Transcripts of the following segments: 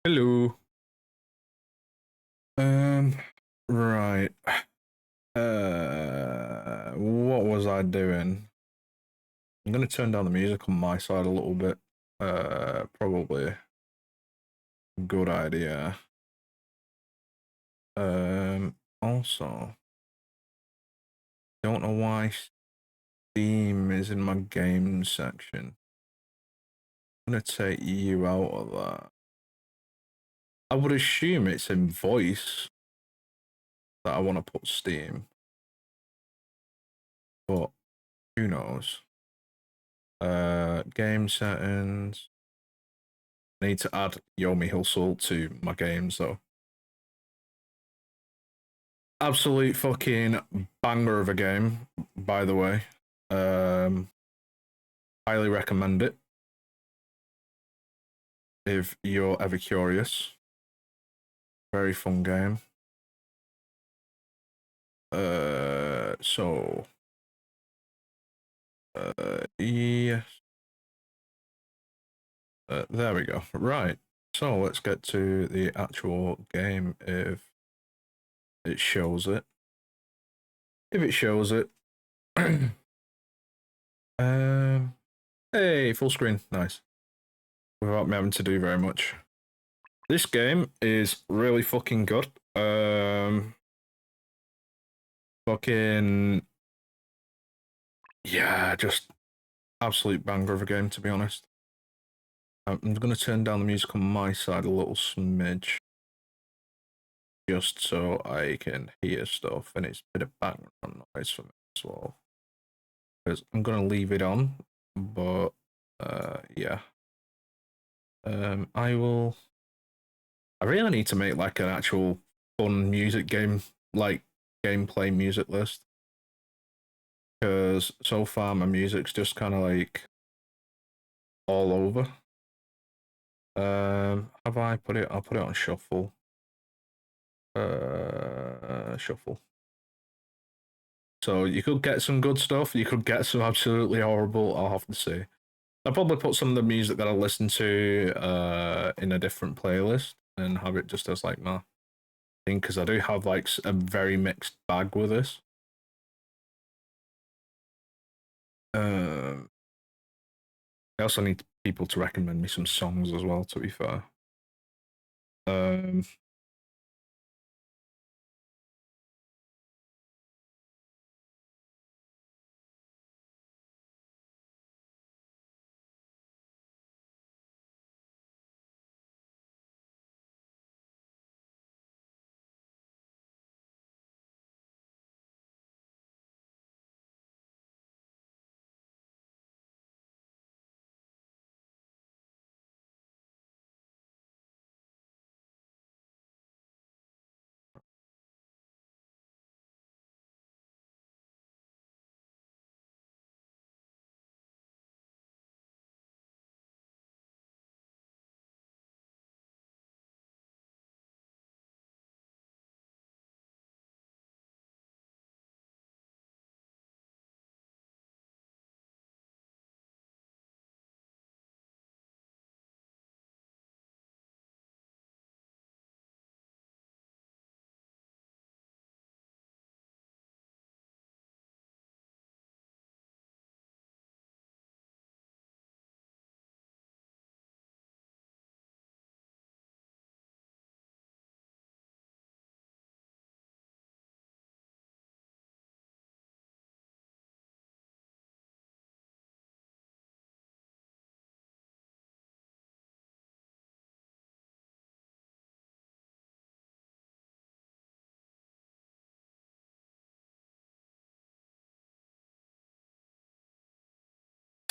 Hello. Um, right. What was I doing? I'm gonna turn down the music on my side a little bit. Probably a good idea. Also, don't know why Steam is in my games section. I'm gonna take you out of that. I would assume it's in voice that I want to put Steam, but who knows? Game settings. I need to add YOMI Hustle to my games though. Absolute fucking banger of a game, by the way. Um, Highly recommend it if you're ever curious. Very fun game. So yes. There we go. Right. So let's get to the actual game if it shows it. If it shows it. Hey, full screen. Nice. Without me having to do very much. This game is really fucking good. Fucking yeah, just absolute banger of a game, to be honest. I'm gonna turn down the music on my side a little smidge, just so I can hear stuff, and it's a bit of background noise for me as well. Because I'm gonna leave it on, but yeah. I will. I really need to make like an actual fun music game, like gameplay music list. Because so far my music's just kind of like all over. Have I put it? I'll put it on shuffle. Shuffle. So you could get some good stuff. You could get some absolutely horrible. I'll have to say. I'll probably put some of the music that I listen to in a different playlist and have it just as like my thing because I do have like a very mixed bag with this. I also need people to recommend me some songs as well. To be fair. Um,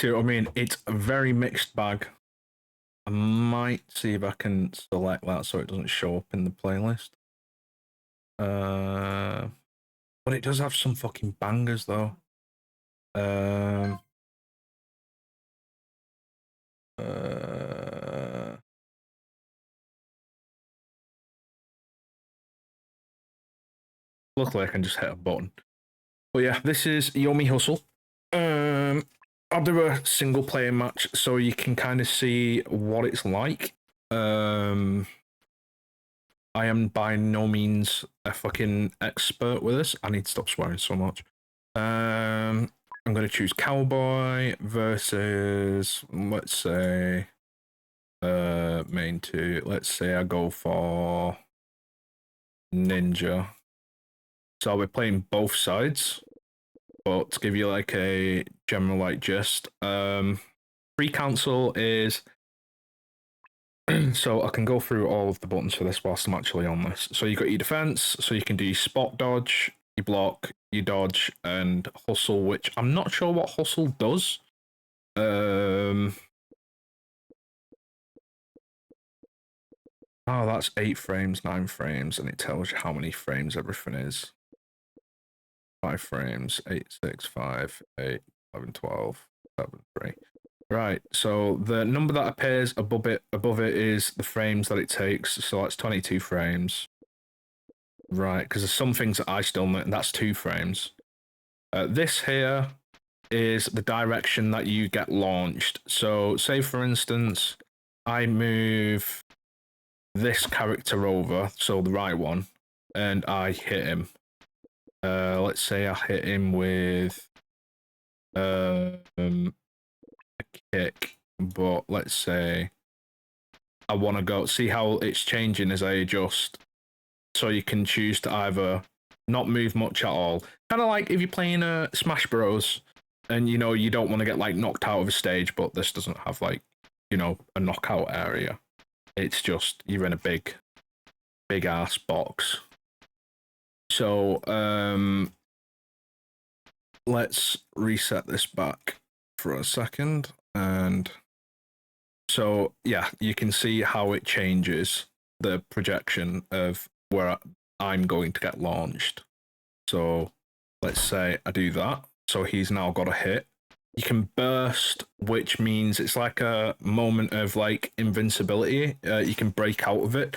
I mean, it's a very mixed bag. I might see if I can select that so it doesn't show up in the playlist. But it does have some fucking bangers though. Um, uh, Luckily, I can just hit a button. But yeah, this is YOMI Hustle. I'll do a single player match so you can kind of see what it's like. I am by no means a fucking expert with this. I need to stop swearing so much. I'm going to choose cowboy versus, let's say, main two. Let's say I go for ninja. So we're playing both sides, but to give you like a general like gist, free council is so I can go through all of the buttons for this whilst I'm actually on this. So you got your defense, so you can do spot dodge, you block, you dodge, and hustle, which I'm not sure what hustle does. Oh, that's 8 frames, 9 frames, and it tells you how many frames everything is. 5 frames, 8, 6, 5, 8, 11, 12, 7, 3. Right, so the number that appears above it is the frames that it takes, so that's 22 frames. Right, because there's some things that I still know, and that's 2 frames. This here is the direction that you get launched. So, say for instance, I move this character over, so the right one, and I hit him. Let's say I hit him with a kick, but let's say I want to go see how it's changing as I adjust. So you can choose to either not move much at all, kind of like if you're playing Smash Bros. And you know you don't want to get like knocked out of a stage, but this doesn't have like a knockout area. It's just you're in a big ass box. So let's reset this back for a second, and so yeah, you can see how it changes the projection of where I'm going to get launched. So let's say I do that. So he's now got a hit. You can burst, which means it's like a moment of like invincibility. You can break out of it.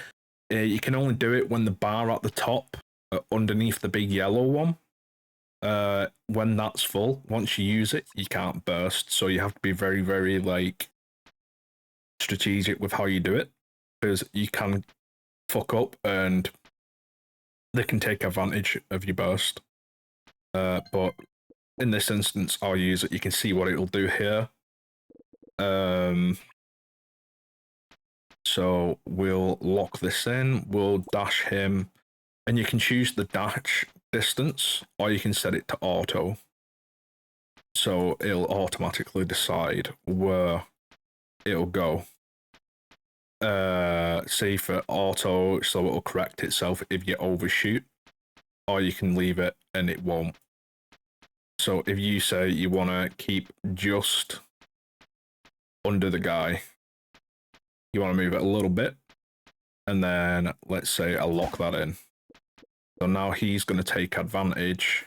You can only do it when the bar at the top, underneath the big yellow one, when that's full. Once you use it, you can't burst. So you have to be very, very like strategic with how you do it, because you can fuck up and they can take advantage of your burst. But in this instance, I'll use it. You can see what it'll do here. So we'll lock this in. We'll dash him, and you can choose the dash distance, or you can set it to auto. So it'll automatically decide where it'll go. Say for auto, so it'll correct itself if you overshoot, or you can leave it and it won't. So if you say you want to keep just under the guy, you want to move it a little bit, and then let's say I lock that in. So now he's going to take advantage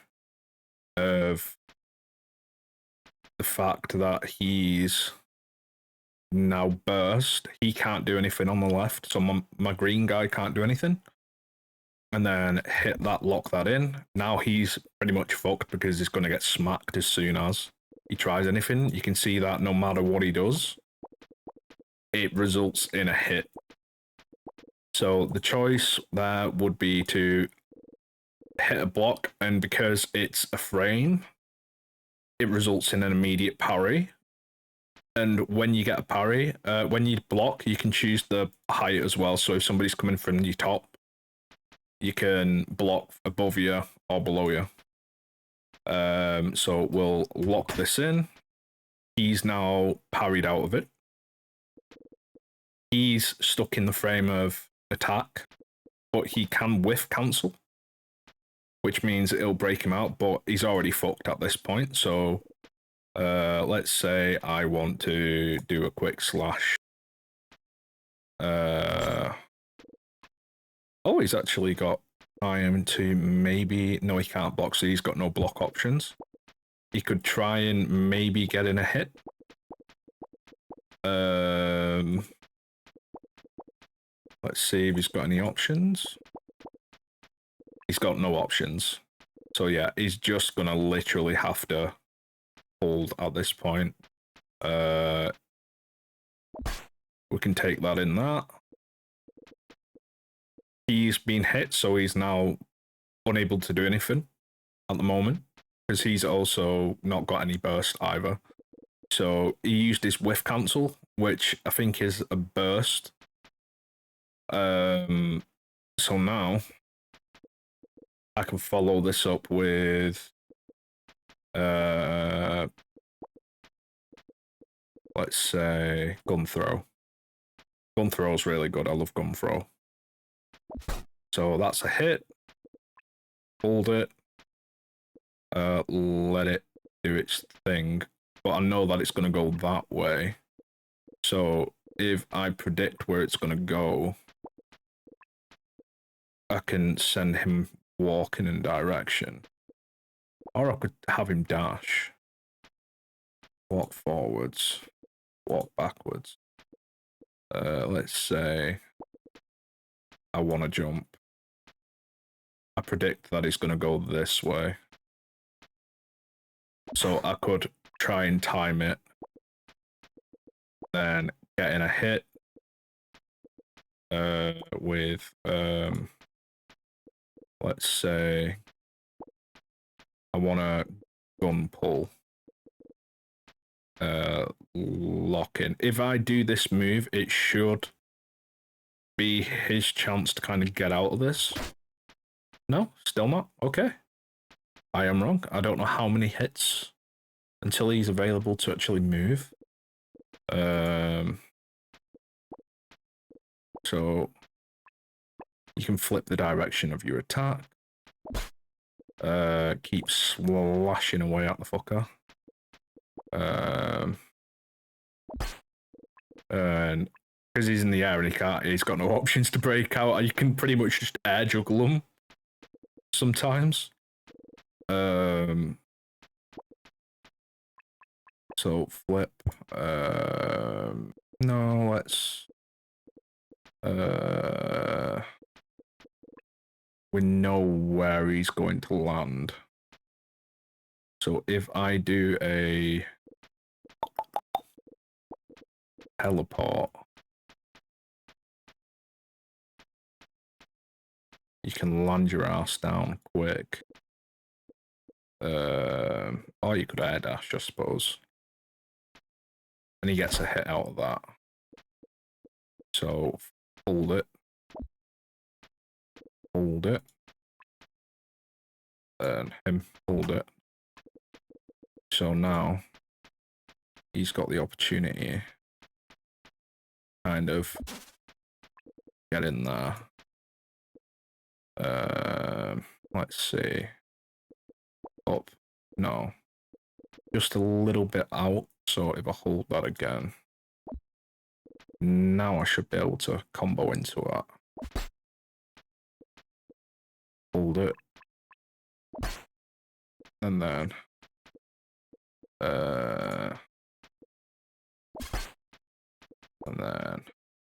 of the fact that he's now burst. He can't do anything on the left, so my green guy can't do anything. And then hit that, lock that in. Now he's pretty much fucked because he's going to get smacked as soon as he tries anything. You can see that no matter what he does, it results in a hit. So the choice there would be to hit a block, and because it's a frame, it results in an immediate parry. And when you get a parry, when you block, you can choose the height as well. So if somebody's coming from your top, you can block above you or below you. So we'll lock this in. He's now parried out of it. He's stuck in the frame of attack, but he can whiff cancel, which means it'll break him out, but he's already fucked at this point. So let's say I want to do a quick slash. Oh, he's actually got time to maybe... No, he can't block, so he's got no block options. He could try and maybe get in a hit. Let's see if he's got any options. He's got no options. So yeah, he's just gonna literally have to hold at this point. We can take that in that. he's been hit, so he's now unable to do anything at the moment because he's also not got any burst either. So he used his whiff cancel, which I think is a burst. So now I can follow this up with let's say gun throw. Gun throw is really good. I love gun throw. So that's a hit. Hold it. Let it do its thing. But I know that it's going to go that way. So if I predict where it's going to go, I can send him walking in direction. Or I could have him dash. Walk forwards. Walk backwards. Let's say I want to jump. I predict that it's going to go this way. So I could try and time it. Then get in a hit. With let's say I want to gun pull. Lock in. If I do this move, it should be his chance to kind of get out of this. No, still not. Okay. I am wrong. I don't know how many hits until he's available to actually move. So you can flip the direction of your attack. Keep slashing away at the fucker. And because he's in the air and he's got no options to break out, you can pretty much just air juggle him sometimes. So flip. No, let's. We know where he's going to land. So if I do a teleport, you can land your ass down quick. Or you could air dash, I suppose. And he gets a hit out of that. So hold it. Hold it. And him hold it. So now he's got the opportunity kind of get in there. Let's see. Up. No. Just a little bit out. So if I hold that again, now I should be able to combo into that. Hold it. And then I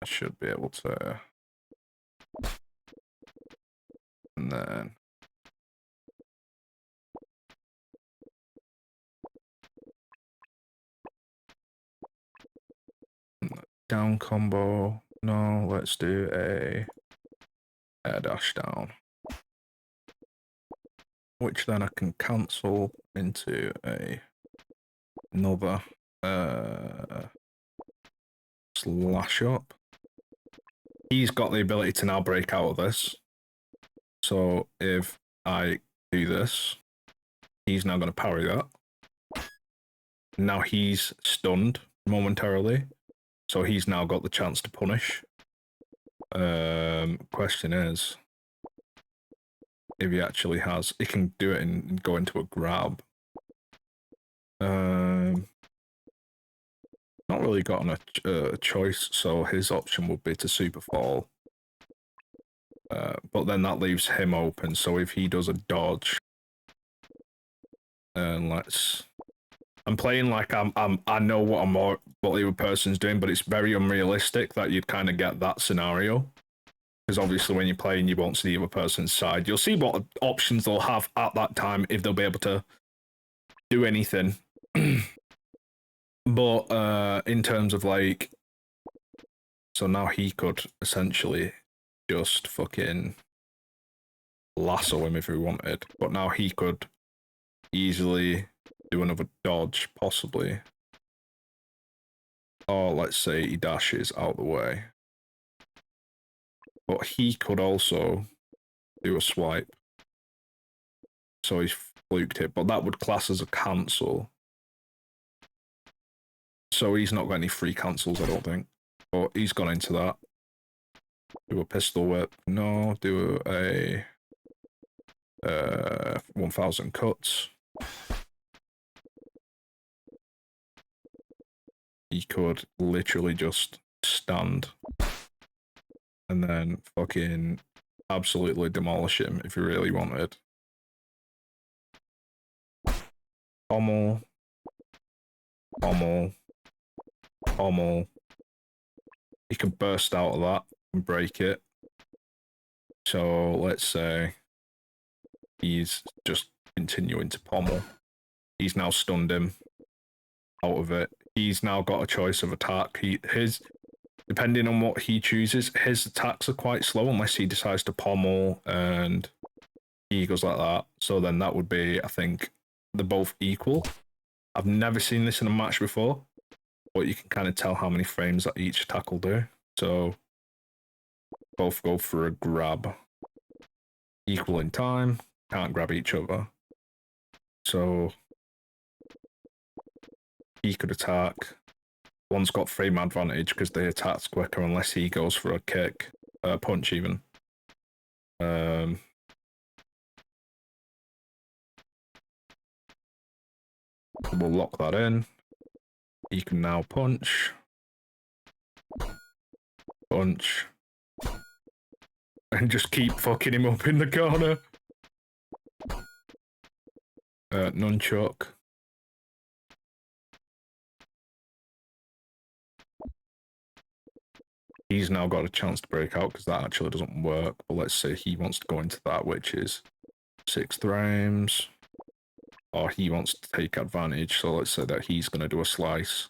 should be able to, and then down combo. No, let's do a air dash down, which then I can cancel into another slash up. He's got the ability to now break out of this. So if I do this, he's now going to parry that. Now he's stunned momentarily. So he's now got the chance to punish. Question is, if he actually has, he can do it and go into a grab. Not really gotten a choice, so his option would be to super fall. But then that leaves him open, so if he does a dodge, and I'm playing like I know what the other person's doing, but it's very unrealistic that you'd kind of get that scenario. Because obviously when you're playing, you won't see the other person's side. You'll see what options they'll have at that time, if they'll be able to do anything. But in terms of like, so now he could essentially just fucking lasso him if he wanted. But now he could easily do another dodge, possibly. Or let's say he dashes out the way. But he could also do a swipe. So he's fluked it, but that would class as a cancel. So he's not got any free cancels, I don't think. But he's gone into that. Do a pistol whip. No, do a 1000 cuts. He could literally just stand and then fucking absolutely demolish him if he really wanted. Pommel. Pommel. Pommel. He can burst out of that and break it. So let's say he's just continuing to pommel. He's now stunned him out of it. He's now got a choice of attack. Depending on what he chooses, his attacks are quite slow unless he decides to pommel and he goes like that. So then that would be, I think, they're both equal. I've never seen this in a match before, but you can kind of tell how many frames that each attack will do. So both go for a grab. Equal in time, can't grab each other. So he could attack. One's got frame advantage because they attack quicker unless he goes for a kick, punch even. We'll lock that in. He can now punch. Punch. And just keep fucking him up in the corner. Nunchuck. He's now got a chance to break out because that actually doesn't work. But let's say he wants to go into that, which is 6 frames. Or he wants to take advantage. So let's say that he's going to do a slice.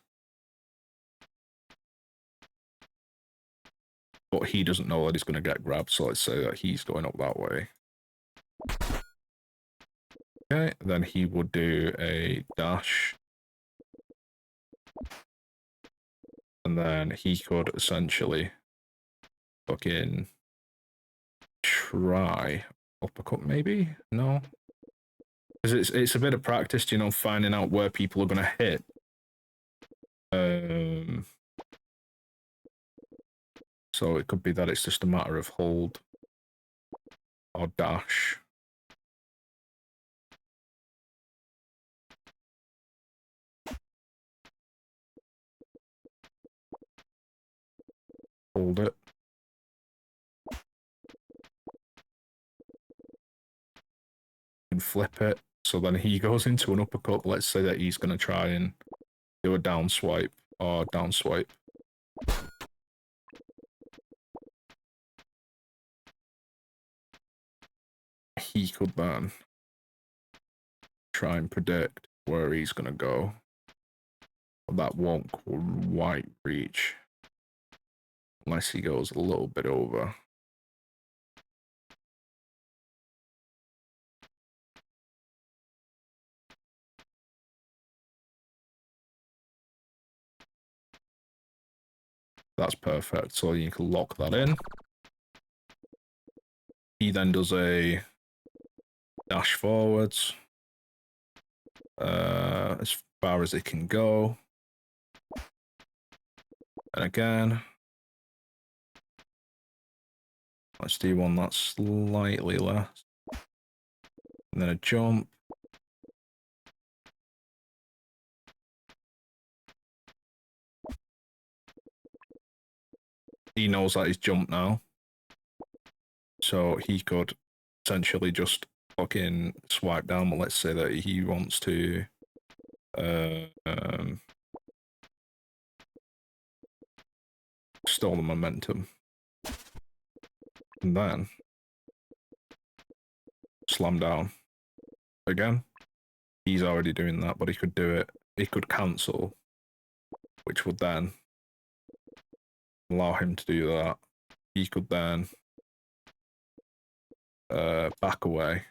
But he doesn't know that he's going to get grabbed. So let's say that he's going up that way. Okay, then he would do a dash. And then he could essentially fucking try uppercut maybe? No? Because it's a bit of practice, you know, finding out where people are going to hit. So it could be that it's just a matter of hold or dash. Hold it. And flip it. So then he goes into an uppercut. Let's say that he's going to try and do a down swipe or down swipe. He could then try and predict where he's going to go. But that won't quite reach unless he goes a little bit over. That's perfect. So you can lock that in. He then does a dash forwards as far as it can go. And again, let's do one that's slightly less. And then a jump. He knows that he's jumped now. So he could essentially just fucking swipe down. But let's say that he wants to stall the momentum. And then slam down. Again, he's already doing that, but he could do it. He could cancel, which would then allow him to do that. He could then back away.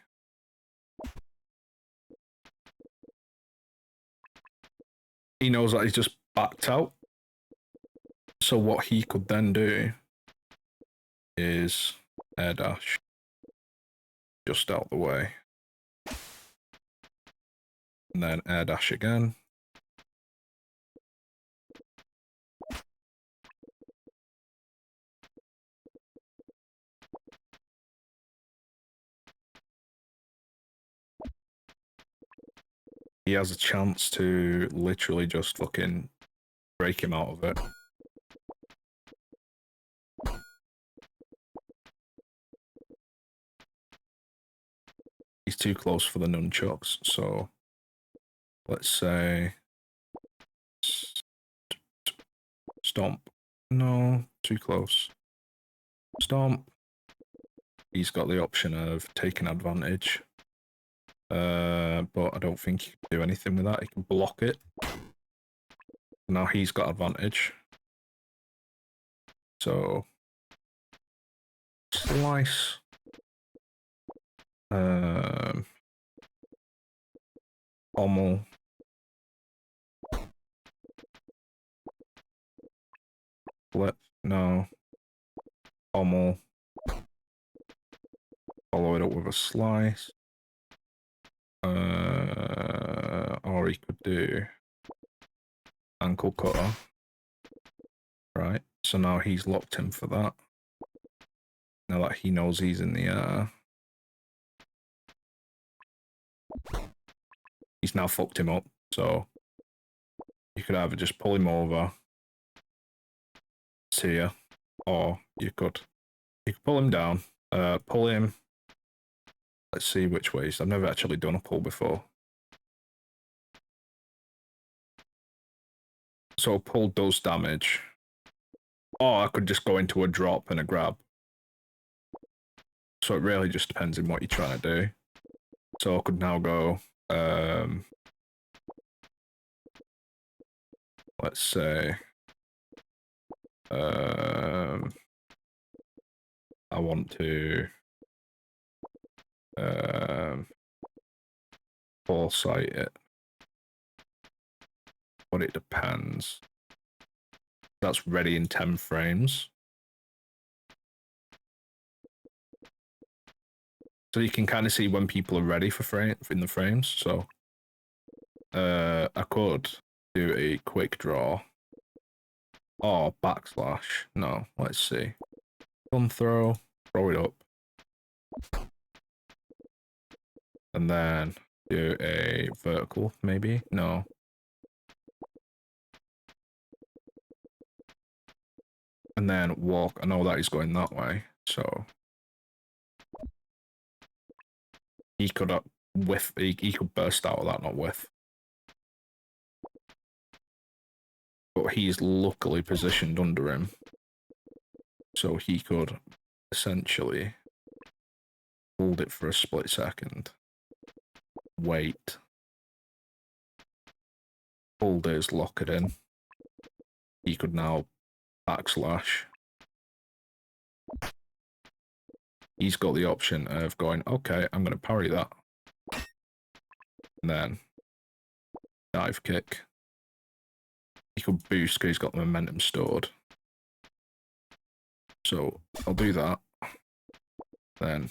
He knows that he's just backed out. So what he could then do is air dash just out the way. And then air dash again. He has a chance to literally just fucking break him out of it. He's too close for the nunchucks, so let's say stomp. No, too close. Stomp. He's got the option of taking advantage. But I don't think he can do anything with that. He can block it. Now he's got advantage. So slice. Pommel. Flip. No. Pommel. Follow it up with a slice. Or he could do ankle cutter. Right. So now he's locked him for that. Now that he knows he's in the air. He's now fucked him up. So you could either just pull him over to you, or you could pull him down, pull him. Let's see which ways. I've never actually done a pull before. So a pull does damage. Or I could just go into a drop and a grab. So it really just depends on what you're trying to do. So I could now go, let's say, I want to foresight it, but it depends. That's ready in 10 frames. So you can kind of see when people are ready for in the frames. So I could do a quick draw. Or backslash. No, let's see. Gun throw it up. And then do a vertical, maybe? No. And then walk. I know that he's going that way, so he could whiff. He could burst out of that, not whiff. But he's luckily positioned under him, so he could essentially hold it for a split second. Wait. Hold it, lock it in. He could now backslash. He's got the option of going, okay, I'm going to parry that. And then dive kick. He could boost because he's got the momentum stored. So I'll do that. Then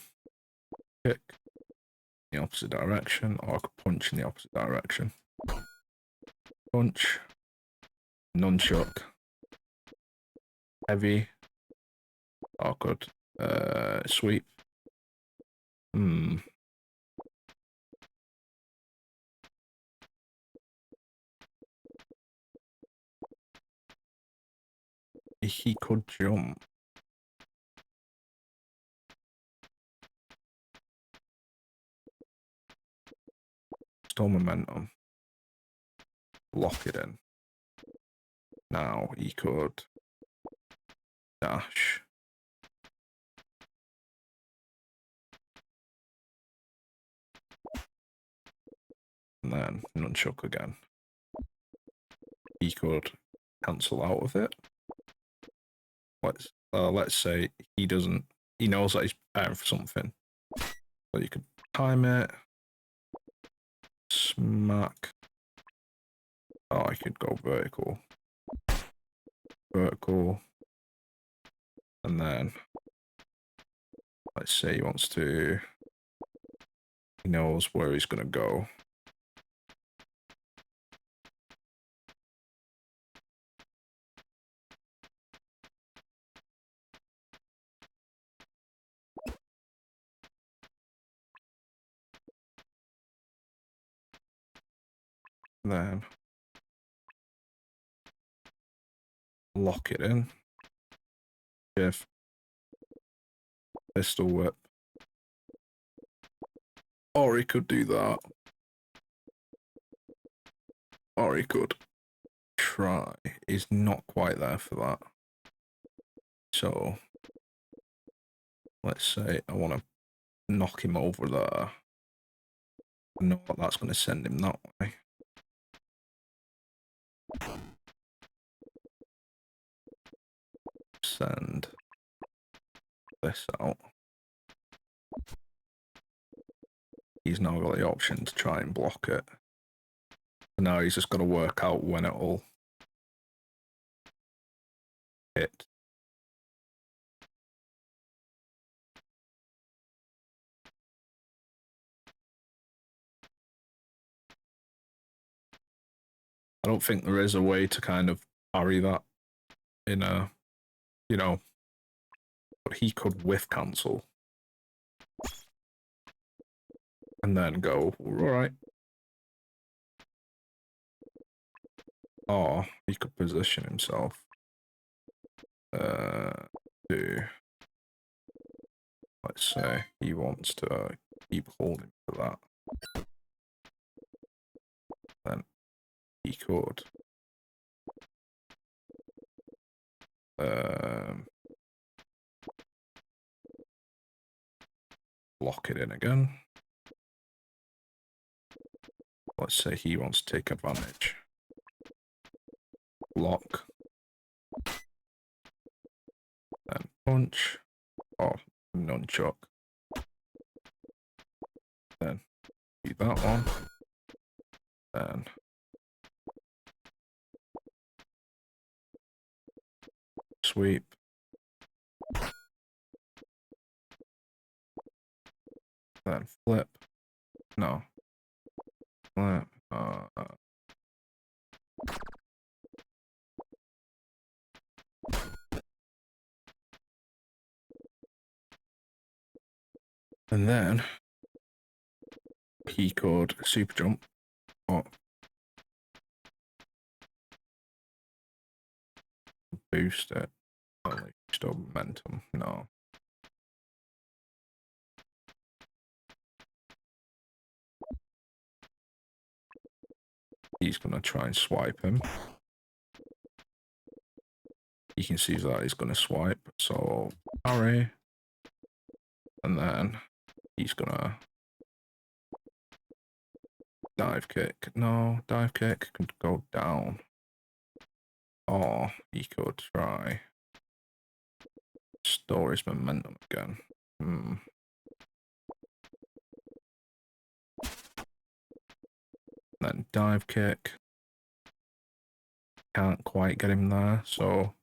kick in the opposite direction, or I could punch in the opposite direction. Punch. Nunchuck. Heavy. Or I could sweep. He could jump. Store momentum. Lock it in. Now he could dash. And then nunchuck again. He could cancel out of it. Let's say he doesn't. He knows that he's preparing for something. So you could time it. Smack. Oh, I could go vertical. Vertical. And then let's say he wants to, he knows where he's going to go. Then lock it in. Shift. Pistol whip. Or he could do that. Or he could try. He's not quite there for that. So let's say I want to knock him over there. I know what that's going to send him that way. Send this out. He's now got the option to try and block it. So now he's just got to work out when it'll hit. I don't think there is a way to kind of parry that in a, you know, but he could whiff cancel. And then go, all right. Or he could position himself to, let's say he wants to keep holding for that. Then he could lock it in again. Let's say he wants to take advantage. Block. Then punch. Or nunchuck. Then do that one. Then sweep. Then flip. No. Flip. And then he could super jump. Or boost it. Only restore momentum. No. He's gonna try and swipe him. You can see that he's gonna swipe. So parry. And then he's gonna dive kick. No, dive kick could go down. Or he could try store his momentum again. Then dive kick. Can't quite get him there, so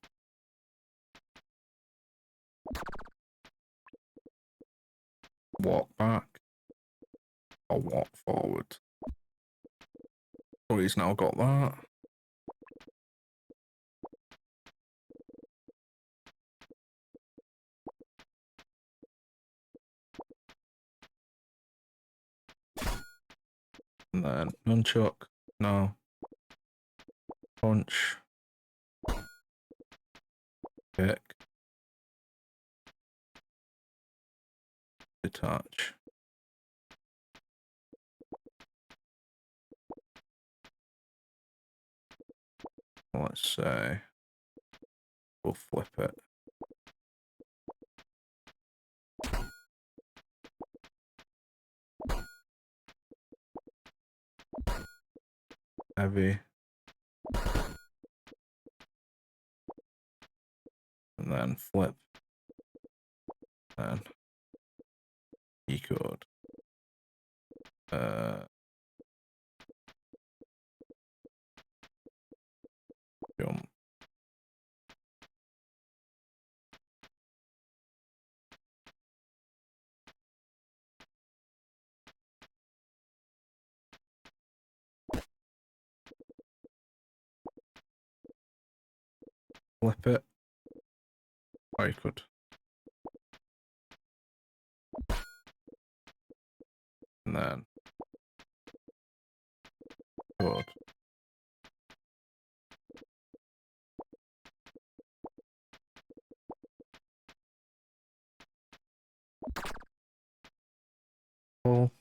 walk back or walk forward. So he's now got that. And then nunchuck. No. Punch. Kick. Detach. Let's say we'll flip it. Heavy. And then flip. And he could Jump. Flip it. Oh, you could. And then. Good. Oh.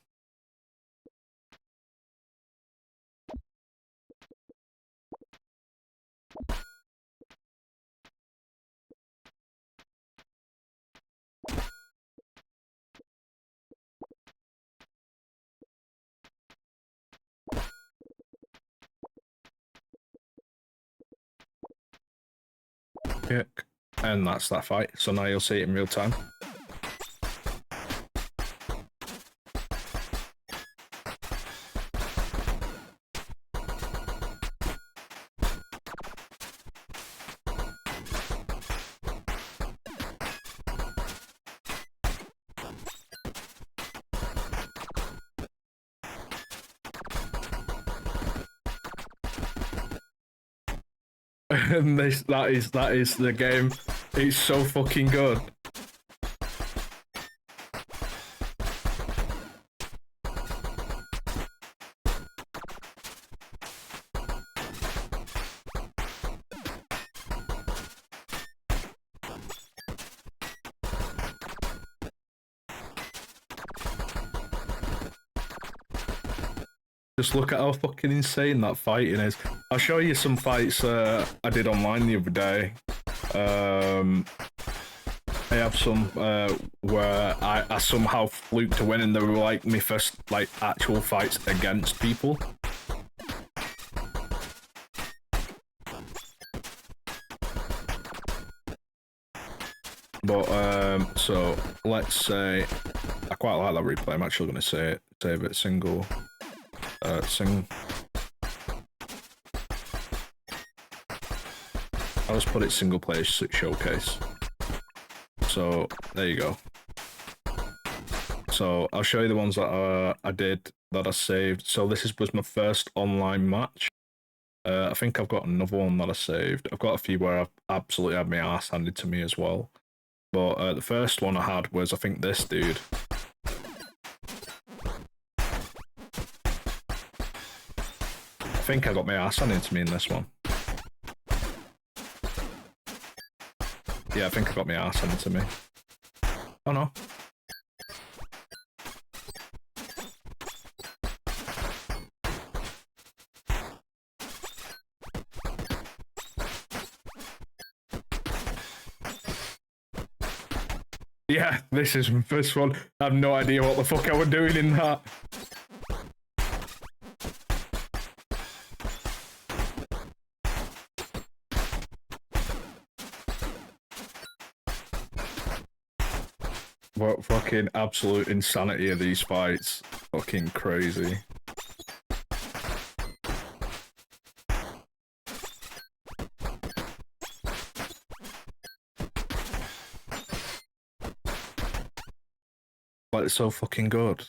Kick. And that's that fight. So now you'll see it in real time. And that is the game. It's so fucking good. Just look at how fucking insane that fighting is. I'll show you some fights I did online the other day. I have some where I somehow fluked to win, and they were like my first like actual fights against people. But so let's say I quite like that replay. I'm actually going to save it single. I'll just put it single player showcase. So there you go. So I'll show you the ones that I did that I saved. So this was my first online match. I think I've got another one that I saved. I've got a few where I've absolutely had my ass handed to me as well. But the first one I had was, I think, this dude. I think I got my ass handed to me in this one. Yeah, I think I got my ass handed to me. Oh no. Yeah, this is my first one. I have no idea what the fuck I was doing in that. What fucking absolute insanity of these fights. Fucking crazy. But it's so fucking good.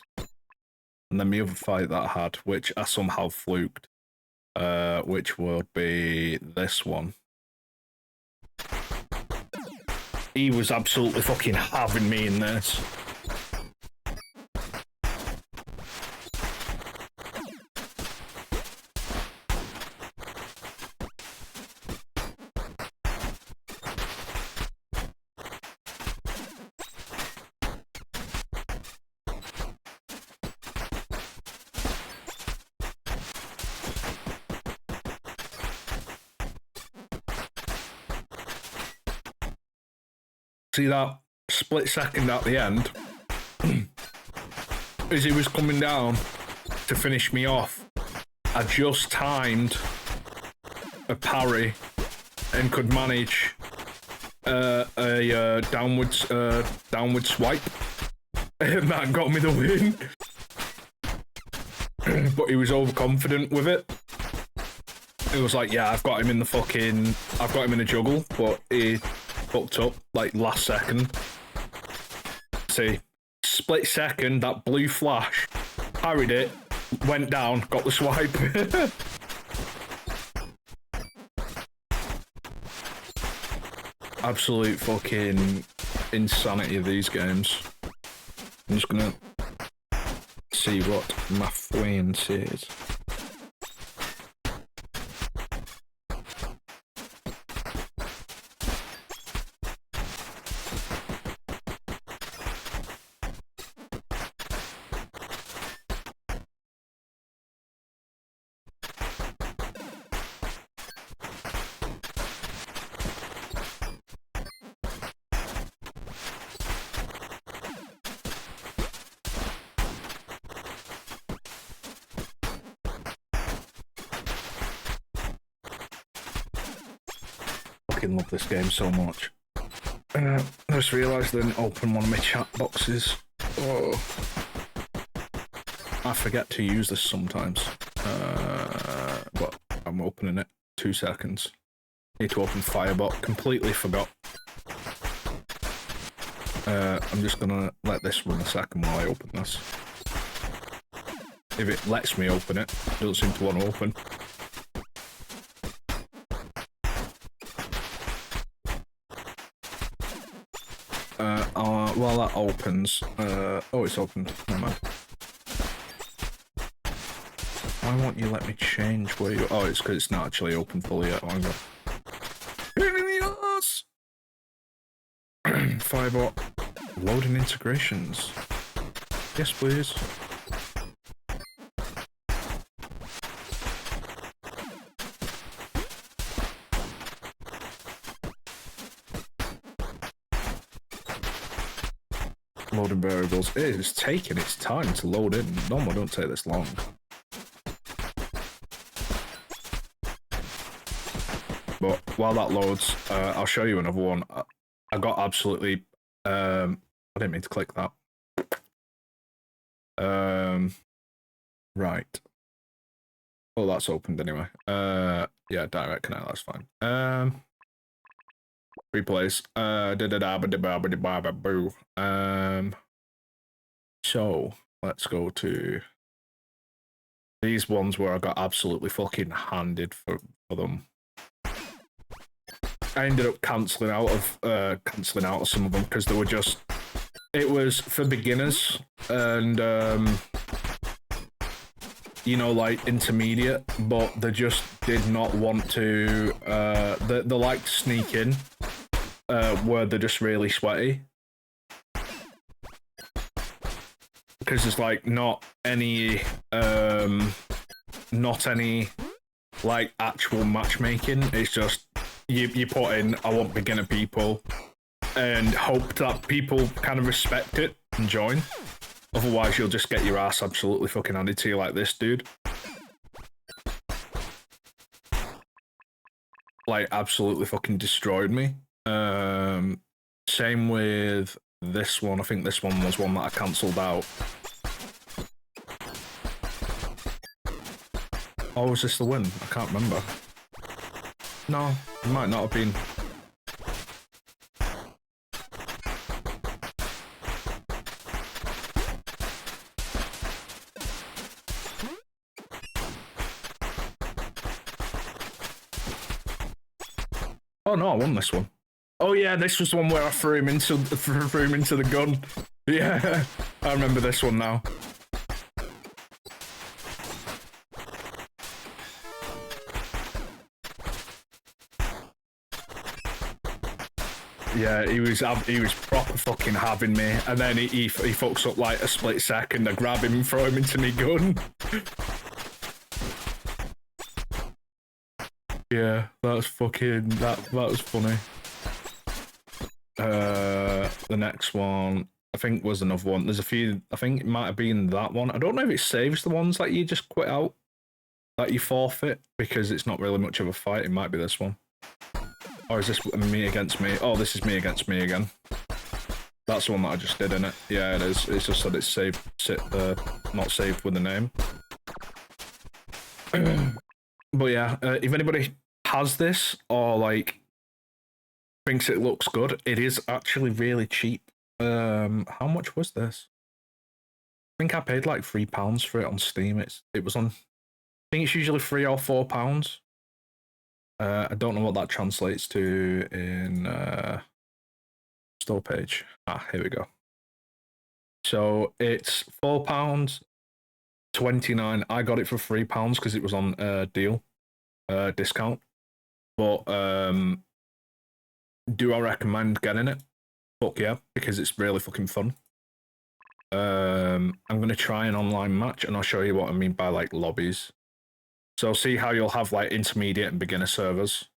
And then the other fight that I had, which I somehow fluked, which would be this one. He was absolutely fucking having me in this. See that split second at the end? As he was coming down to finish me off, I just timed a parry and could manage a downward swipe, and that got me the win. but he was overconfident with it. It was like, yeah, I've got him in the juggle, but he fucked up, like, last second. See, split second, that blue flash, parried it, went down, got the swipe. Absolute fucking insanity of these games. I'm just gonna see what my friend says. Love this game so much. I just realised I didn't open one of my chat boxes. Oh. I forget to use this sometimes. But I'm opening it. 2 seconds. Need to open Firebot. Completely forgot. I'm just gonna let this run a second while I open this. If it lets me open it, it doesn't seem to want to open. While that opens, oh, it's opened. Never mind. Why won't you let me change where you? Oh, it's because it's not actually open fully yet. Oh, I'm going. Firebot. Loading integrations. Yes, please. Loading variables. It is taking its time to load in. Normally don't take this long. But while that loads, I'll show you another one. I got absolutely... I didn't mean to click that. Right. Oh, that's opened anyway. Yeah, direct connect, that's fine. Replays. So let's go to these ones where I got absolutely fucking handed for them. I ended up cancelling out of some of them because they were just, it was for beginners and you know, like intermediate, but they just did not want to they like to sneak in where they're just really sweaty, because there's like not any like actual matchmaking. It's just you put in, I want beginner people, and hope that people kind of respect it and join. Otherwise, you'll just get your ass absolutely fucking handed to you like this dude. Like, absolutely fucking destroyed me. Same with this one. I think this one was one that I cancelled out. Oh, was this the win? I can't remember. No, it might not have been. Oh no, I won this one. Oh yeah, this was the one where I threw him into the gun. Yeah, I remember this one now. Yeah, he was proper fucking having me, and then he fucks up like a split second. I grab him and throw him into my gun. Yeah, that's fucking that was funny. The next one I think was another one. There's a few. I think it might have been that one. I don't know if it saves the ones that you just quit out, that you forfeit, because it's not really much of a fight. It might be this one. Or is this me against me? Oh, this is me against me again. That's the one that I just did, innit? Yeah, it is. It's just that it's saved, not saved with the name. But yeah, if anybody has this or like thinks it looks good, it is actually really cheap. How much was this? I think I paid like £3 for it on Steam. It was on. I think it's usually £3 or £4. I don't know what that translates to in store page. Here we go. So it's £4.29. I got it for £3 because it was on deal, discount. But do I recommend getting it? Fuck yeah, because it's really fucking fun. I'm gonna try an online match, and I'll show you what I mean by like lobbies. So see how you'll have like intermediate and beginner servers,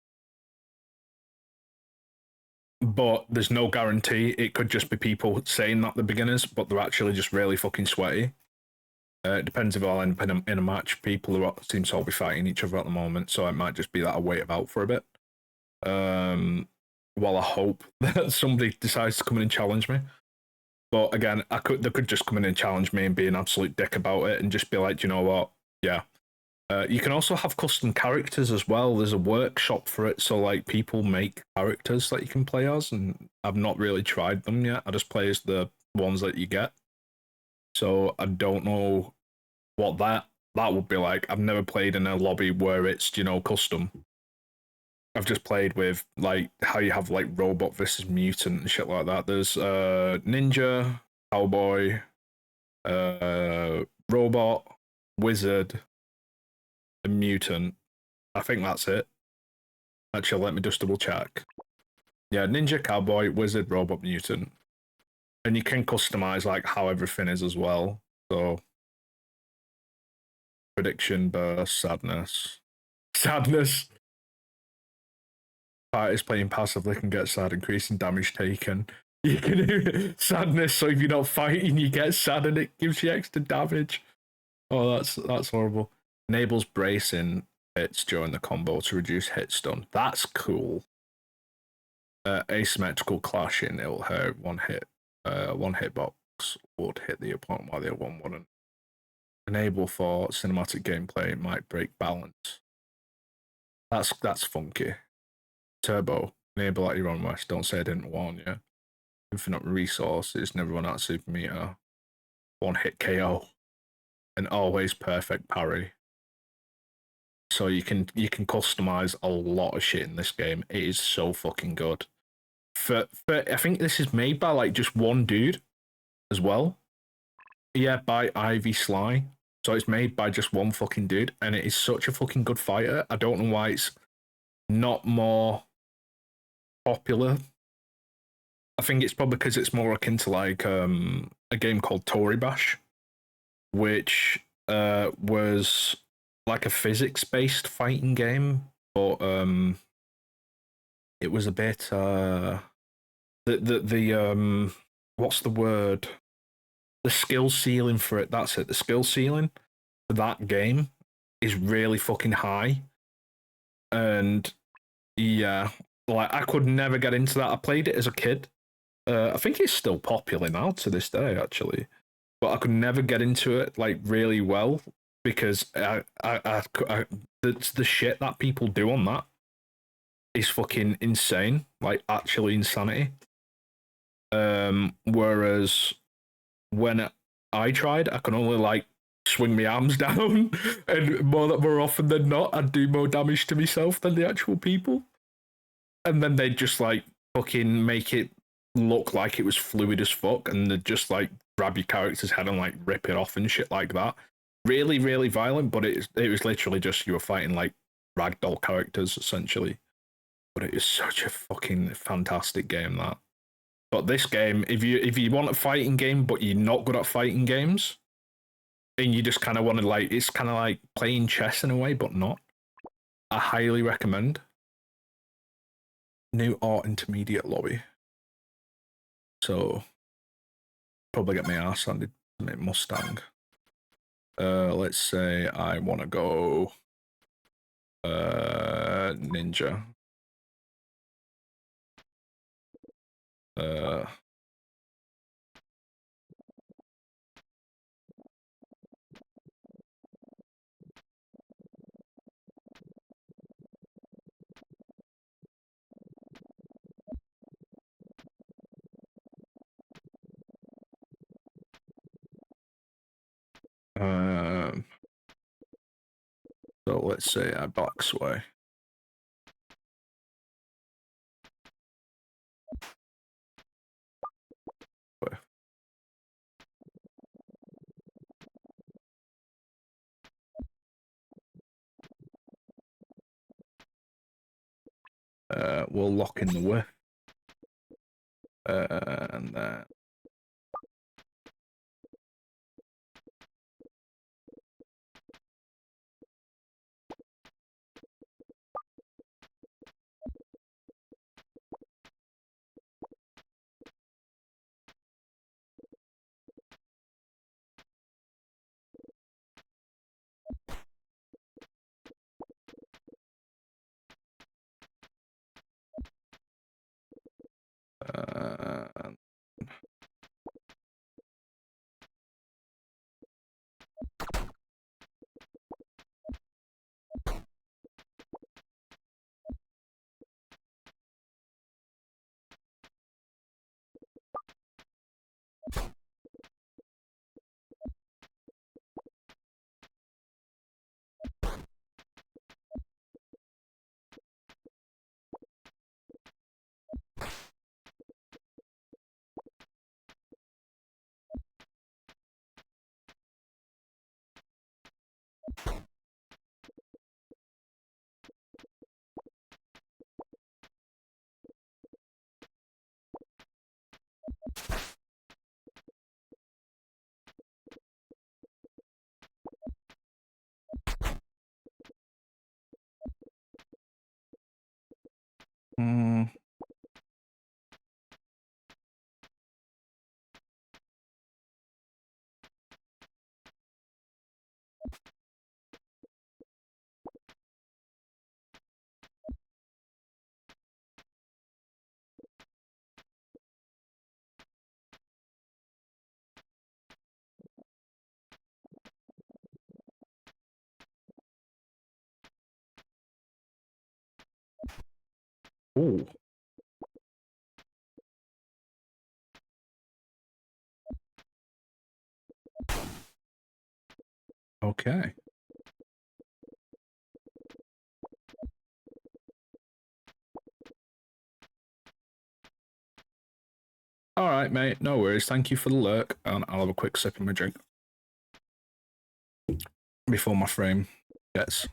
but there's no guarantee. It could just be people saying that they're beginners, but they're actually just really fucking sweaty. It depends if I'll end up in a match. People who seem to all be fighting each other at the moment, so it might just be that I wait about for a bit. While I hope that somebody decides to come in and challenge me. But again, they could just come in and challenge me and be an absolute dick about it and just be like, you know what? Yeah. You can also have custom characters as well. There's a workshop for it, so like people make characters that you can play as, and I've not really tried them yet. I just play as the ones that you get. So I don't know what that would be like. I've never played in a lobby where it's custom. I've just played with like how you have like robot versus mutant and shit like that. There's ninja, cowboy, robot, wizard, and mutant. I think that's it. Actually, let me just double check. Yeah, ninja, cowboy, wizard, robot, mutant, and you can customize like how everything is as well. So prediction, burst, sadness. Parties playing passively can get sad, increasing damage taken. You can sadness, so if you're not fighting, you get sad and it gives you extra damage. Oh, that's horrible. Enables bracing hits during the combo to reduce hit stun. That's cool. Asymmetrical clashing, it'll hurt one hitbox would hit the opponent while the other one wouldn't. Enable for cinematic gameplay, it might break balance. That's funky. Turbo, enable at your own risk. Don't say I didn't warn you. Infinite resources, never run out of super meter. One hit KO, and always perfect parry. So you can customize a lot of shit in this game. It is so fucking good. For I think this is made by like just one dude as well. Yeah, by Ivy Sly. So it's made by just one fucking dude, and it is such a fucking good fighter. I don't know why it's not more popular. I think it's probably because it's more akin to like a game called Tory Bash, which was like a physics-based fighting game, but it was a bit the what's the word? The skill ceiling for it. That's it. The skill ceiling for that game is really fucking high, and yeah, like I could never get into that. I played it as a kid. I think it's still popular now to this day, actually. But I could never get into it like really well because the shit that people do on that is fucking insane, like actually insanity. Whereas when I tried, I could only like swing my arms down, and more often than not, I'd do more damage to myself than the actual people. And then they'd just like fucking make it look like it was fluid as fuck, and they'd just like grab your character's head and like rip it off and shit like that. Really, really violent, but it was literally just you were fighting like ragdoll characters essentially. But it is such a fucking fantastic game that. But this game, if you want a fighting game but you're not good at fighting games, and you just kind of want to like, it's kind of like playing chess in a way, but not. I highly recommend. New art intermediate lobby. So probably get my ass handed to my Mustang. Let's say I want to go ninja. Uh, Um, so let's say I box away. We'll lock in the whip. And then uh, mm, ooh, okay. All right, mate. No worries. Thank you for the lurk, and I'll have a quick sip of my drink before my frame gets.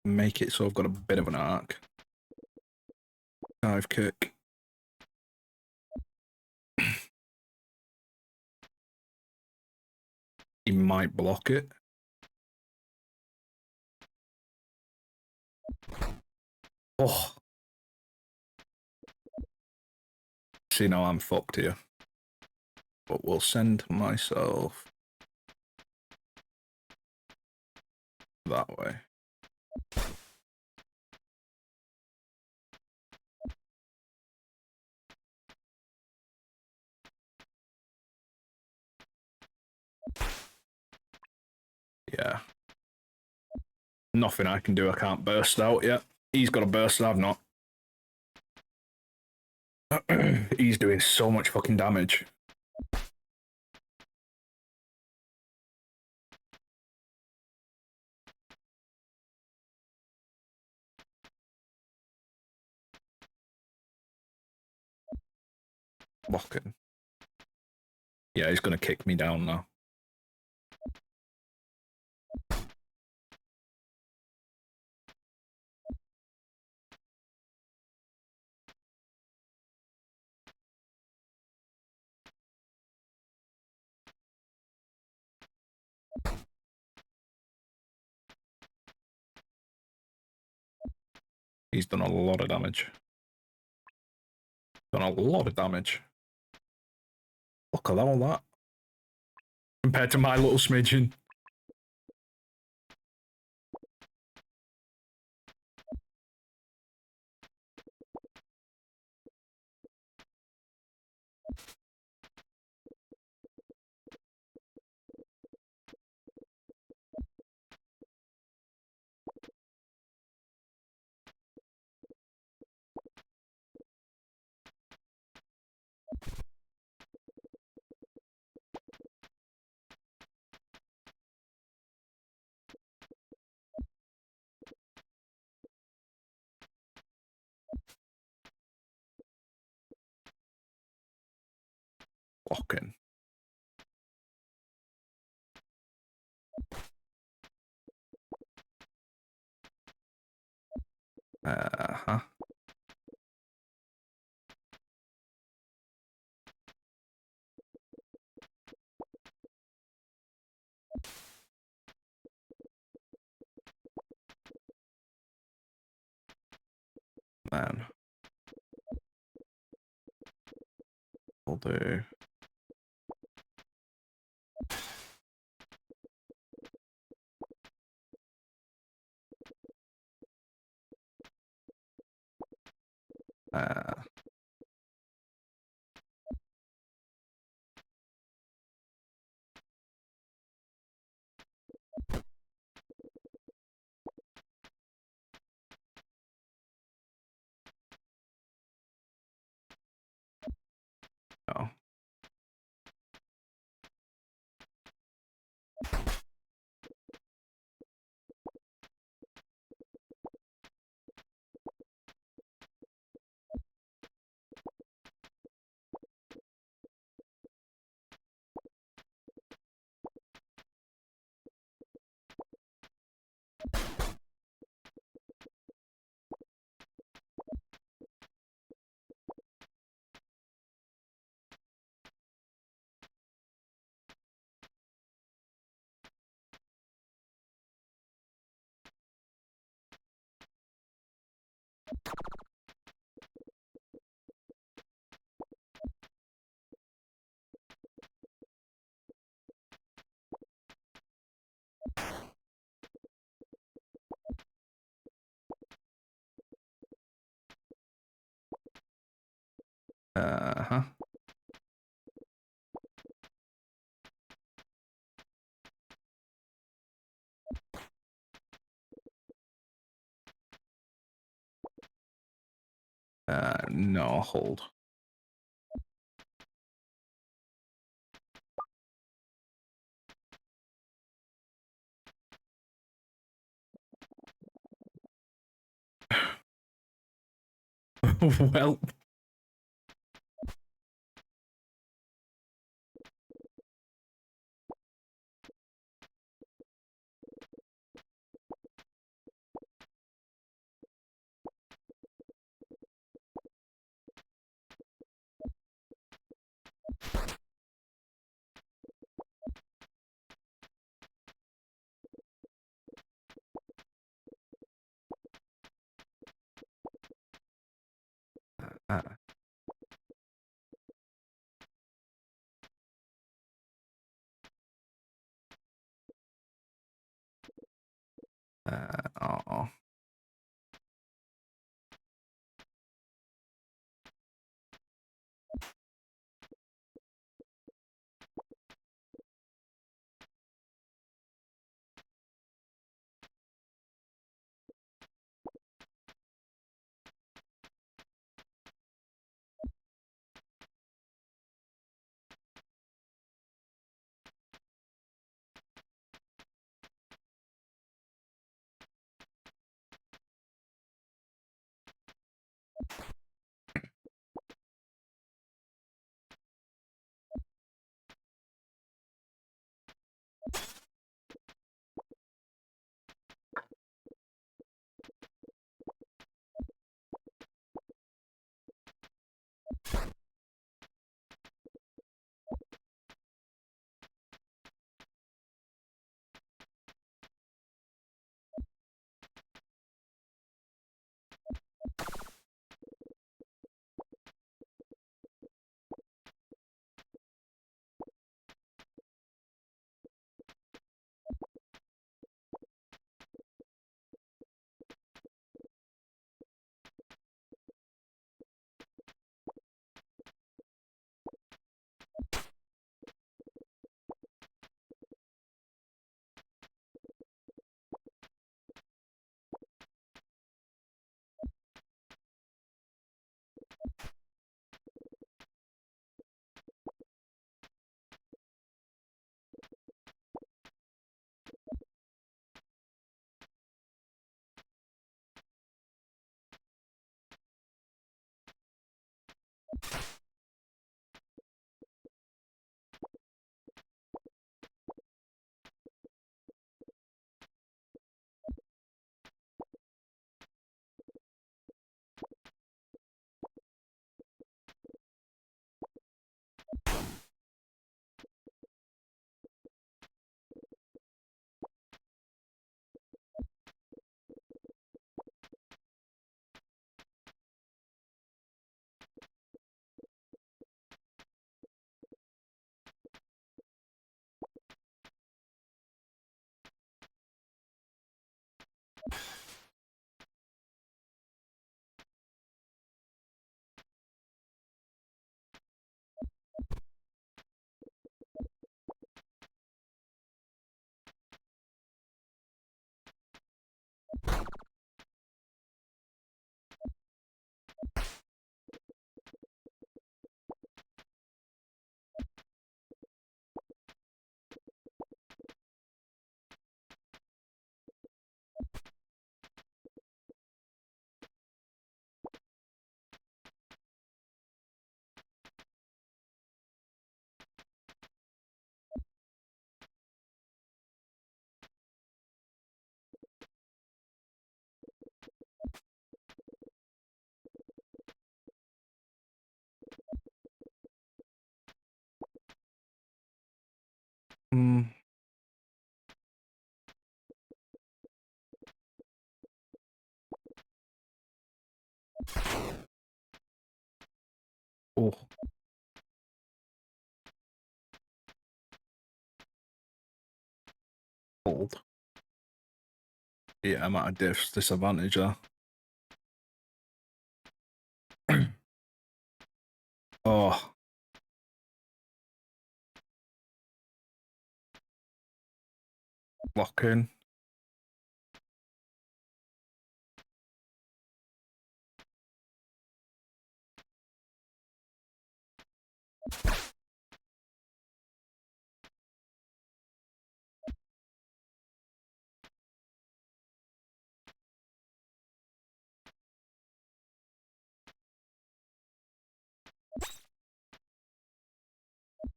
Make it so I've got a bit of an arc. Dive kick. He might block it. Oh. See, now I'm fucked here. But we'll send myself that way. Yeah. Nothing I can do. I can't burst out yet. He's got a burst, I've not. He's doing so much fucking damage. Blocking. Yeah, he's gonna kick me down now. He's done a lot of damage. Done a lot of damage. Look at all that. Compared to my little smidgen. Walking. Uh-huh. Man. Will do. No. Uh-huh. No, hold. Well. Uh, oh. Oh, hold. Yeah, I'm at a disadvantage there. Oh, lock in.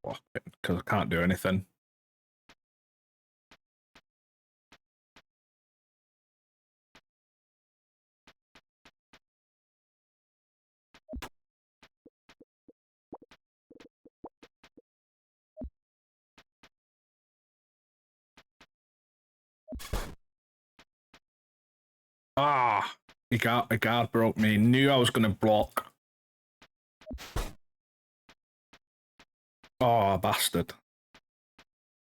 Lock in, because I can't do anything. Ah, he guard broke me. Knew I was gonna block. Oh, bastard.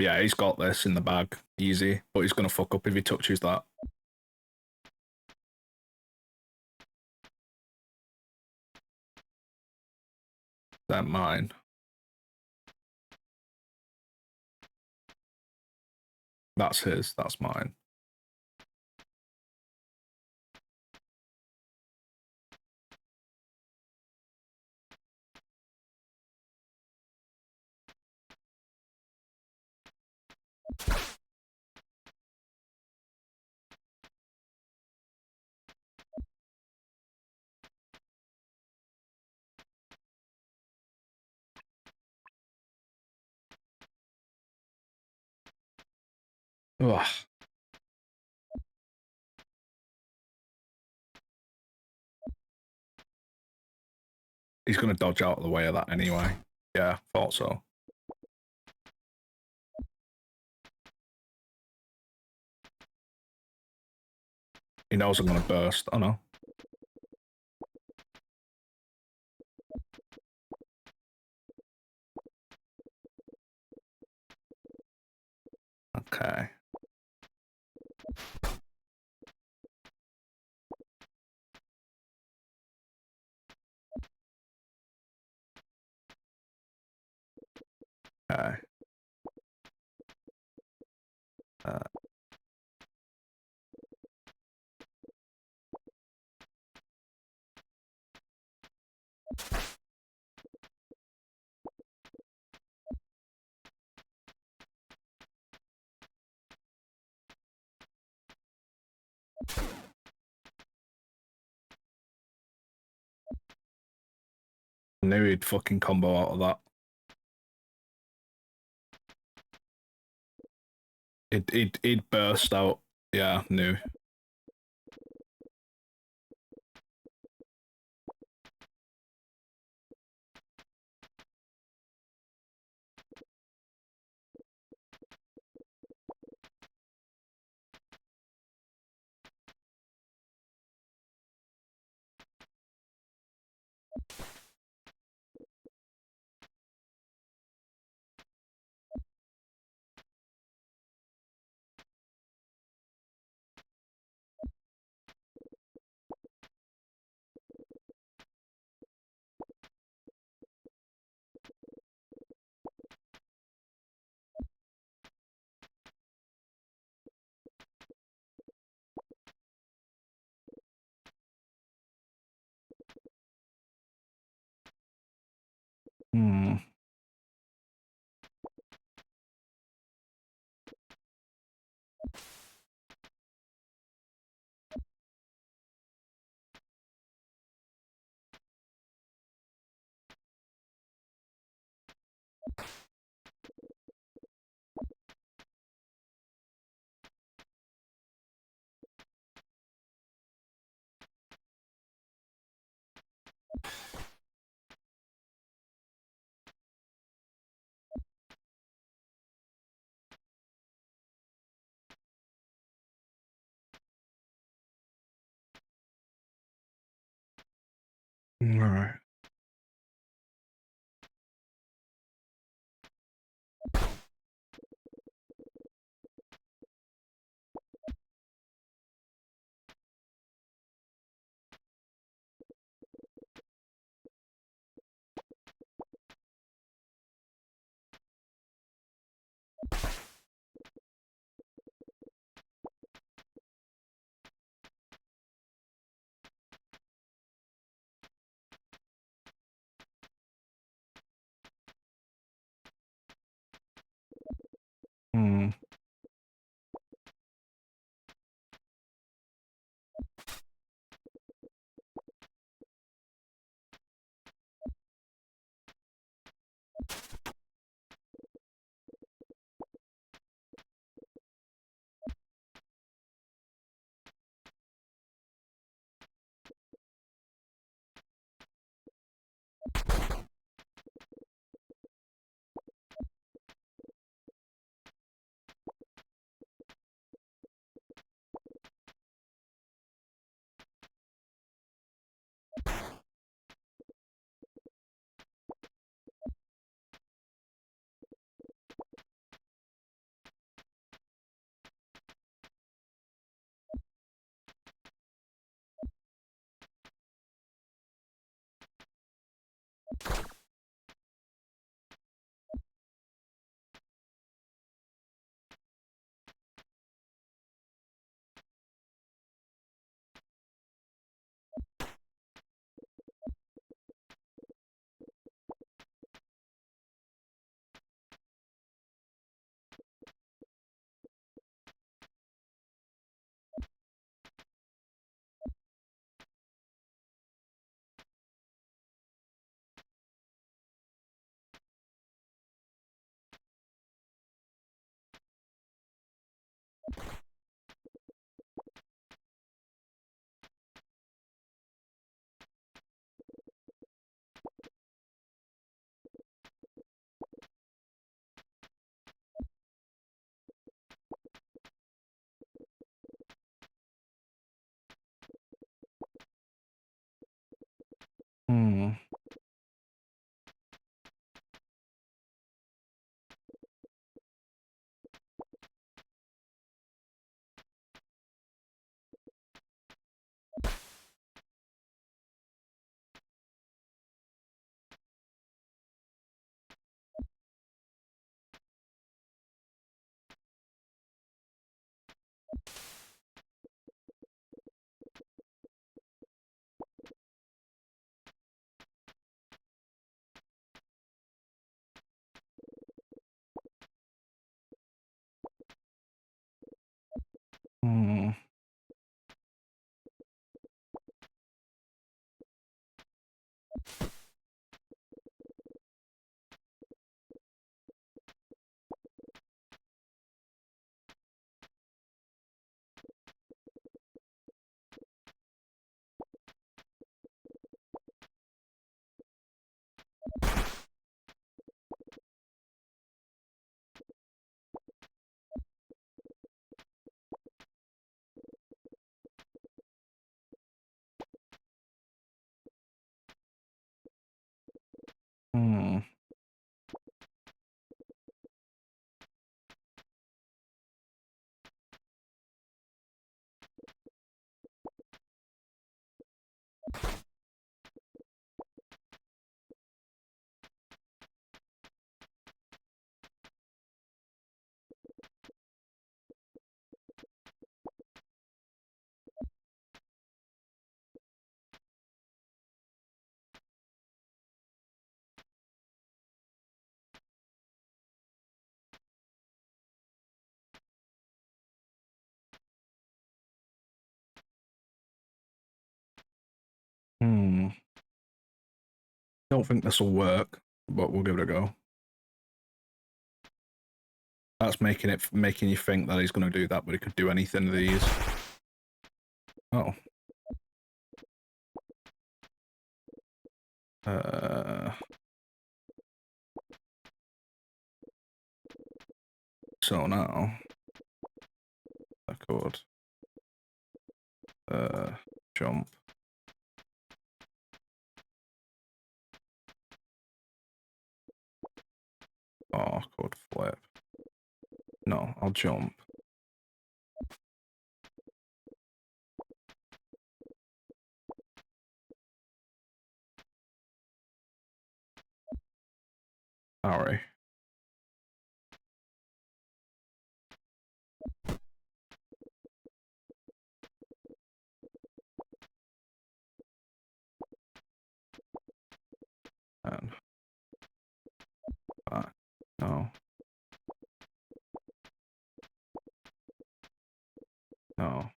Yeah, he's got this in the bag. Easy. But he's gonna fuck up if he touches that. They're mine. That's his. That's mine. Ugh. He's gonna dodge out of the way of that anyway. Yeah, thought so. He knows I'm gonna burst. Oh no. Okay. Okay. Uh, knew he'd fucking combo out of that. He'd burst out. Yeah, knew. Hmm. All right. Hmm. Hmm. Hmm. Hmm. Don't think this will work, but we'll give it a go. That's making you think that he's going to do that, but he could do anything of these. Oh. So now I could jump. Oh, I could flip. No, I'll jump. Alright. And back. No. No.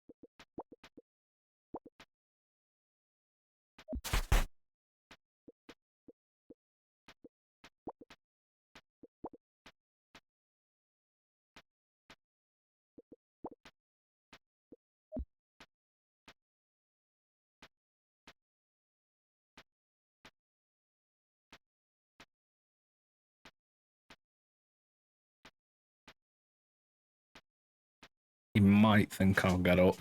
He might think I'll get up.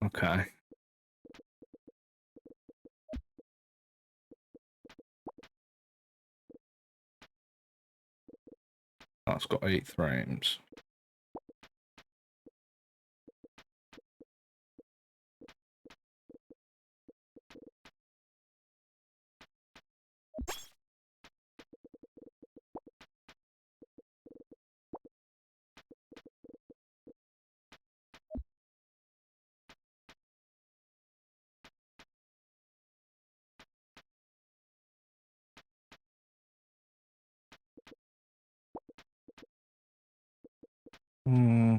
Okay. That's got 8 frames. Hmm.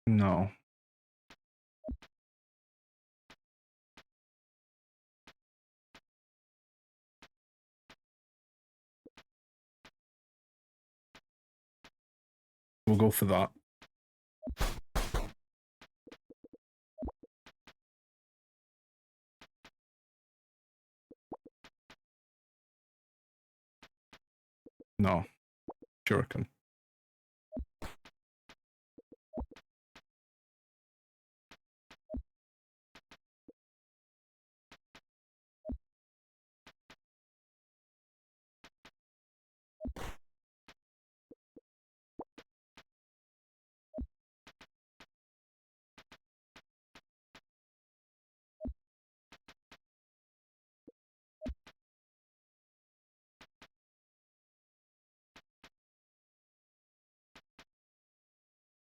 No. We'll go for that. No. Shuriken.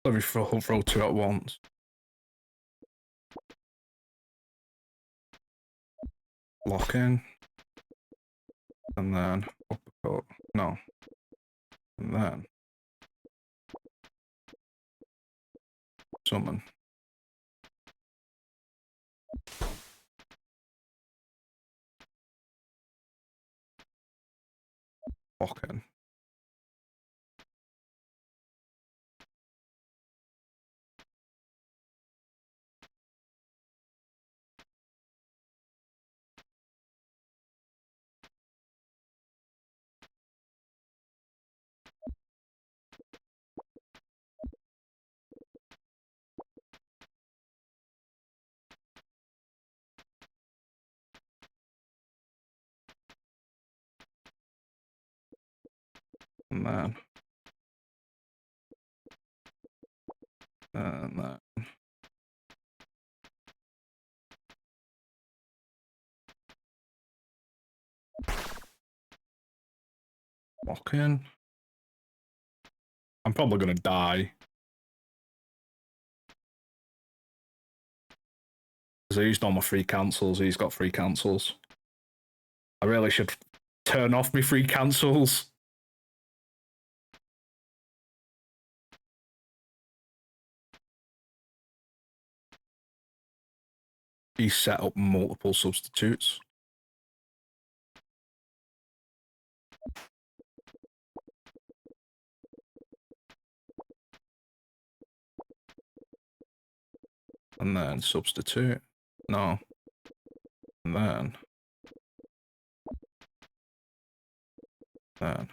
Let me throw 2 at once. Lock in. And then uppercut. No. And then summon. Lock in. And then. And then. Lock in. I'm probably gonna die. Because I used all my free cancels. He's got free cancels. I really should turn off my free cancels. He set up multiple substitutes. And then substitute. No. And then. Then.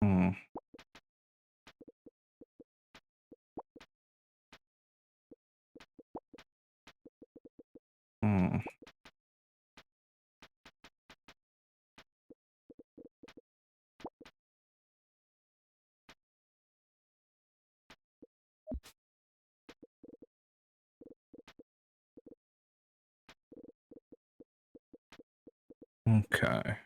Hmm. Hmm. Okay.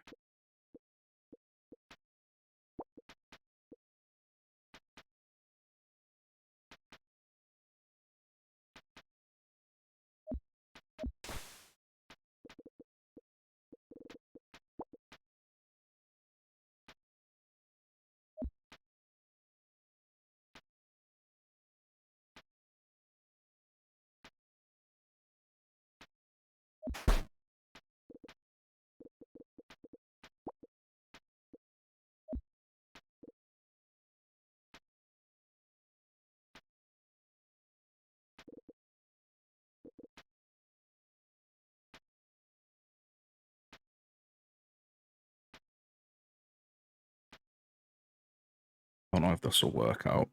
Don't know if this will work out.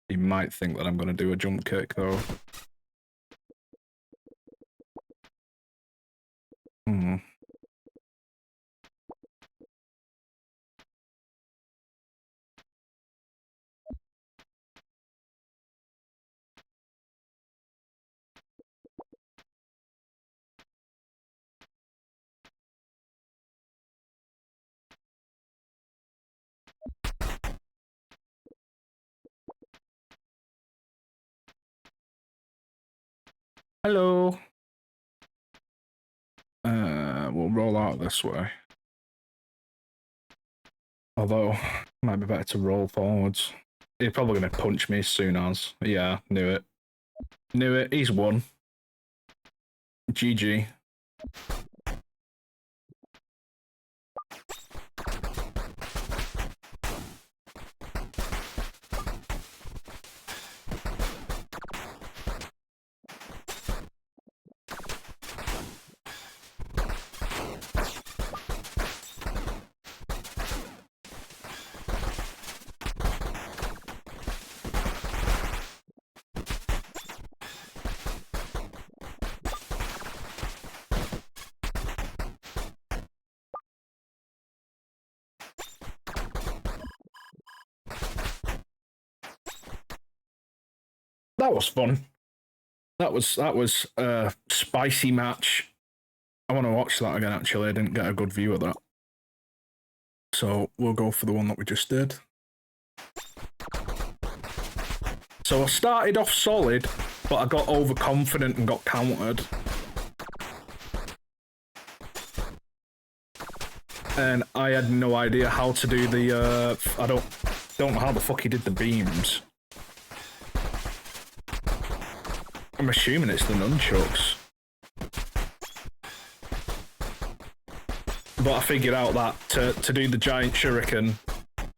You might think that I'm going to do a jump kick, though. Hmm. Hello. We'll roll out this way. Although, might be better to roll forwards. He's probably going to punch me as soon as. Yeah, knew it. Knew it. He's won. GG. That was fun. That was a spicy match. I want to watch that again, actually. I didn't get a good view of that. So we'll go for the one that we just did. So I started off solid, but I got overconfident and got countered. And I had no idea how to do the, I don't know how the fuck he did the beams. I'm assuming it's the nunchucks. But I figured out that to do the giant shuriken,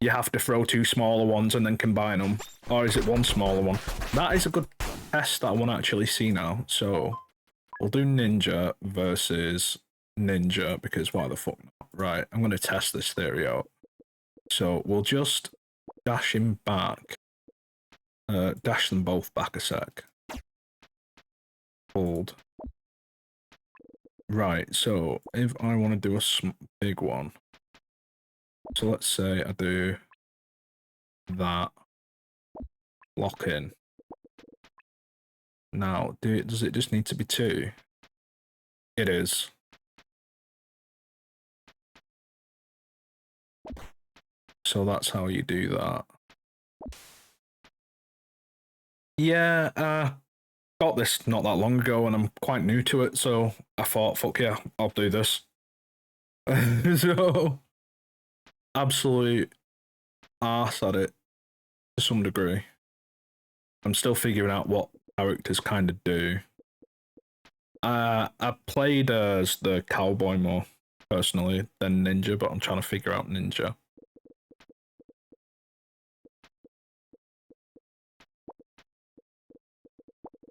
you have to throw two smaller ones and then combine them. Or is it one smaller one? That is a good test that I want to actually see now. So we'll do ninja versus ninja, because why the fuck not? Right, I'm going to test this theory out. So we'll just dash him back. Dash them both back a sec. Hold. Right, so if I want to do a big one, so let's say I do that, lock in. Now, does it just need to be two? It is. So that's how you do that. Yeah, got this not that long ago and I'm quite new to it, so I thought, fuck yeah, I'll do this. So, absolute arse at it to some degree. I'm still figuring out what characters kind of do. I played as the cowboy more, personally, than ninja, but I'm trying to figure out ninja.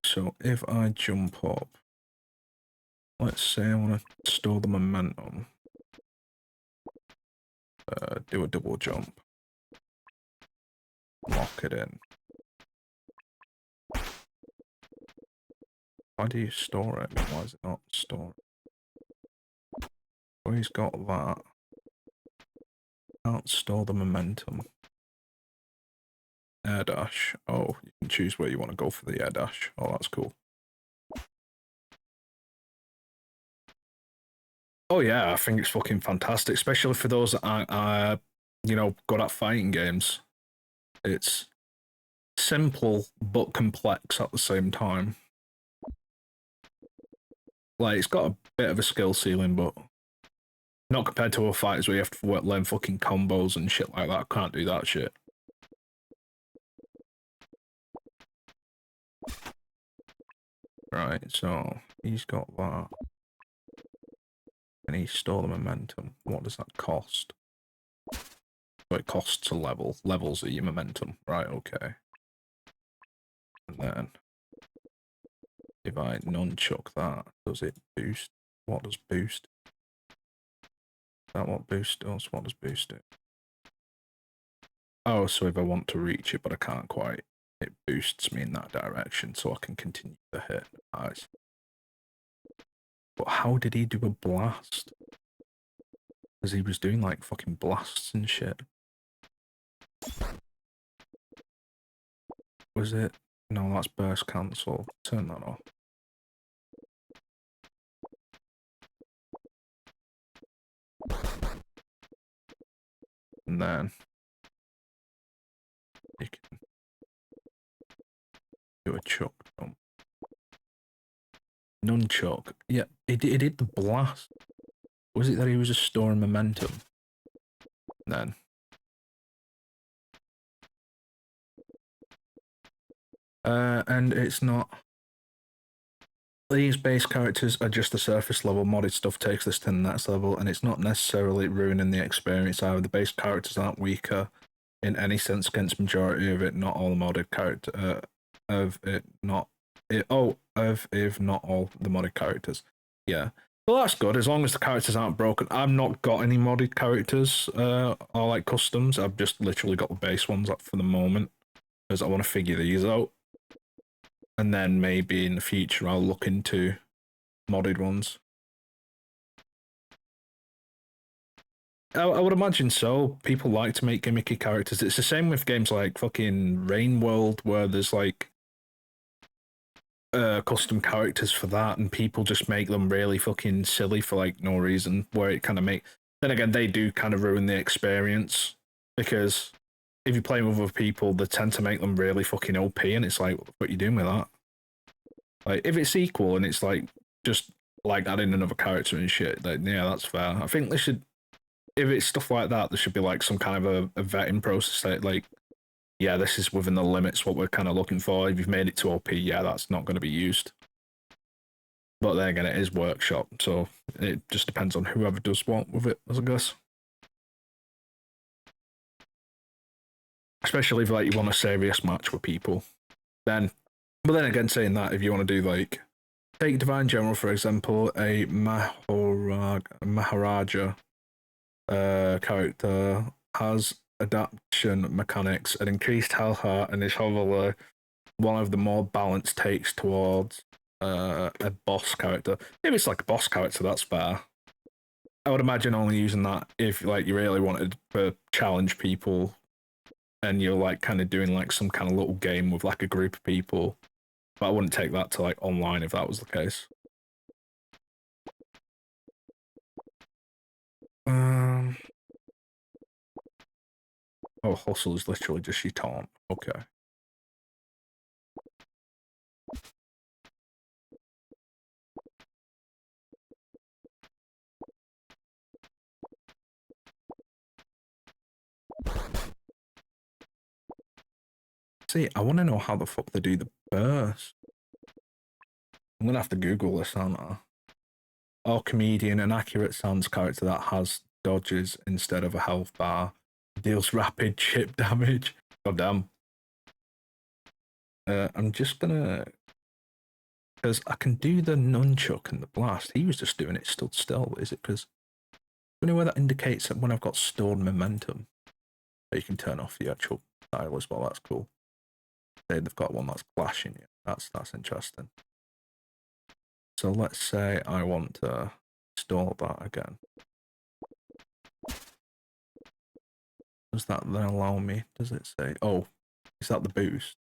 So if I jump up, let's say I want to store the momentum. Do a double jump. Lock it in. Why do you store it? Why is it not stored? Well, he's got that. Can't store the momentum. Air dash. Oh, you can choose where you want to go for the air dash. Oh, that's cool. Oh yeah, I think it's fucking fantastic, especially for those that aren't, good at fighting games. It's simple but complex at the same time. Like it's got a bit of a skill ceiling, but not compared to other fighters where you have to learn fucking combos and shit like that. I can't do that shit. Right, so he's got that. And he stole the momentum. What does that cost? So it costs a level. Levels are your momentum. Right, okay. And then if I nunchuck that, does it boost? What does boost? Is that what boost does? What does boost do? Oh, so if I want to reach it, but I can't quite, it boosts me in that direction so I can continue the hit. Nice. But how did he do a blast? Because he was doing like fucking blasts and shit. Was it? No, that's burst cancel. Turn that off. And then you can do a chuck jump. Nunchuck. Yeah, he did the blast. Was it that he was just storing momentum? Then. And it's not. These base characters are just the surface level. Modded stuff takes this to the next level, and it's not necessarily ruining the experience either. The base characters aren't weaker in any sense against majority of it. Not all the modded character of it. Not it. Oh, of if not all the modded characters. Yeah. Well, that's good as long as the characters aren't broken. I've not got any modded characters or like customs. I've just literally got the base ones up for the moment because I want to figure these out. And then maybe in the future I'll look into modded ones. I would imagine so. People like to make gimmicky characters. It's the same with games like fucking Rain World, where there's like custom characters for that, and people just make them really fucking silly for like no reason. Where it kind of make. Then again, they do kind of ruin the experience because if you play with other people, they tend to make them really fucking OP, and it's like, what are you doing with that? Like, if it's equal and it's like just like adding another character and shit, like yeah, that's fair. I think they should, if it's stuff like that, there should be like some kind of a vetting process that like, yeah, this is within the limits what we're kind of looking for. If you've made it to OP, yeah, that's not going to be used. But then again, it is workshop, so it just depends on whoever does what with it, I guess. Especially if like you want a serious match with people, then. But then again, saying that, if you want to do like take Divine General for example, a Maharaja character has adaptation mechanics, an increased health heart, and is however one of the more balanced takes towards a boss character. If it's like a boss character, that's fair. I would imagine only using that if like you really wanted to challenge people and you're like kind of doing like some kind of little game with like a group of people. But I wouldn't take that to like online if that was the case. Um. Oh, hustle is literally just your taunt. Okay. See, I want to know how the fuck they do the burst. I'm gonna have to Google this, aren't I? Oh, comedian, an accurate sans character that has dodges instead of a health bar, deals rapid chip damage. God damn. I'm just gonna, because I can do the nunchuck and the blast. He was just doing it stood still. Is it because anywhere that indicates that when I've got stored momentum, you can turn off the actual dial as well. That's cool. They've got one that's flashing you. That's interesting. So let's say I want to install that again. Does that then allow me? Does it say? Oh, is that the boost?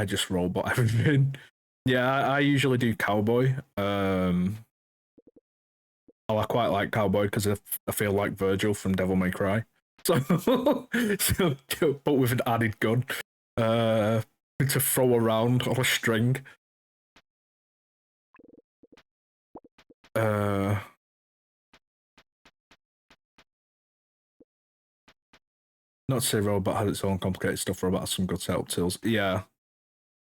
I just robot everything. Yeah, I usually do cowboy. Oh, I quite like Cowboy because I feel like Virgil from Devil May Cry. So, but with an added gun uh, to throw around on a string. Uh, Not to say Robot has its own complicated stuff. Robot has some good setup tools. Yeah,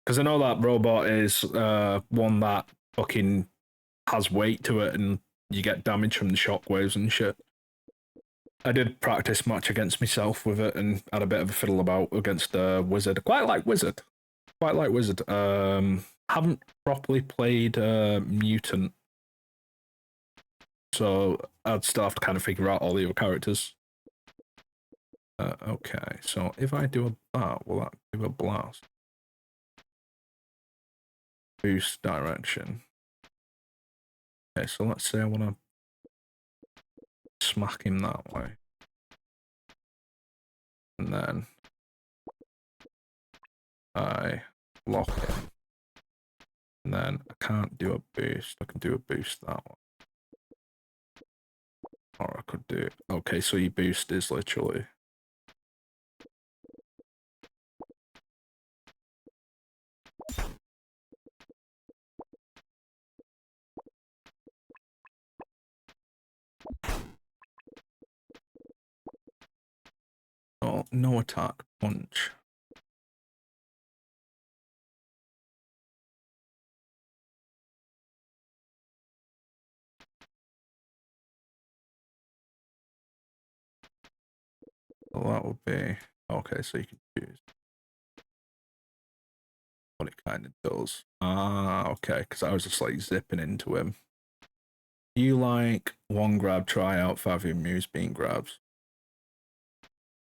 because I know that Robot is one that fucking has weight to it, and you get damage from the shockwaves and shit. I did practice match against myself with it and had a bit of a fiddle about against Wizard. Quite like Wizard. Quite like Wizard. Haven't properly played Mutant, so I'd still have to kind of figure out all the other characters. Okay, so if I do that, will that give a blast? Boost direction. Okay, so let's say I want to smack him that way. And then I lock him. And then I can't do a boost. I can do a boost that way. Or I could do... Okay, so your boost is literally... Oh, no attack, punch. So that would be... Okay, so you can choose what it kind of does. Ah, okay, because I was just like zipping into him. You like one grab, try out 5 of your moves being grabs.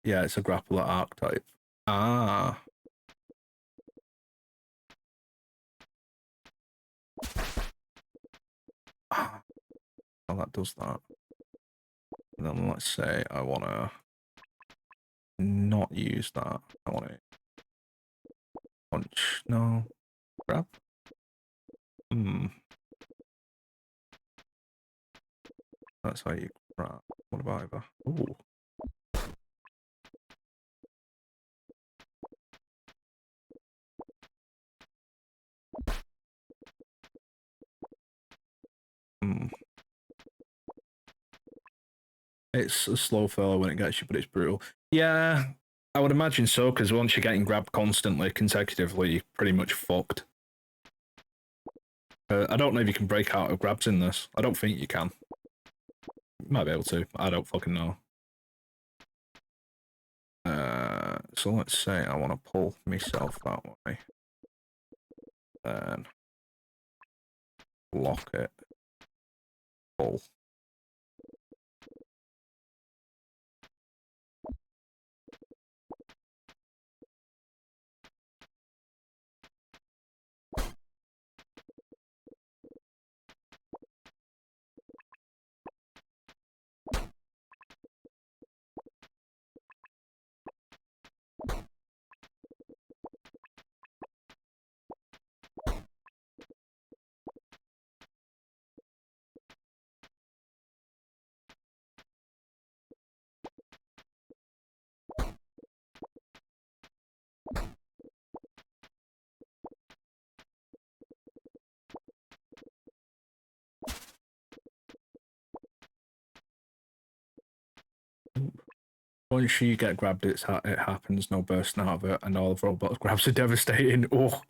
Yeah, it's a grappler archetype. Ah. Oh, that does that. And then let's say I want to not use that. I want to punch. No. Grab? That's how you grab. What about either? Ooh. It's a slow fail when it gets you, but it's brutal. Yeah, I would imagine so, because once you're getting grabbed constantly, consecutively, you're pretty much fucked. I don't know if you can break out of grabs in this. I don't think you can. You might be able to. I don't fucking know. So let's say I want to pull myself that way. Then lock it. Pull. Once you get grabbed, it happens, no bursting out of it, and all of robots grabs are devastating. Oh.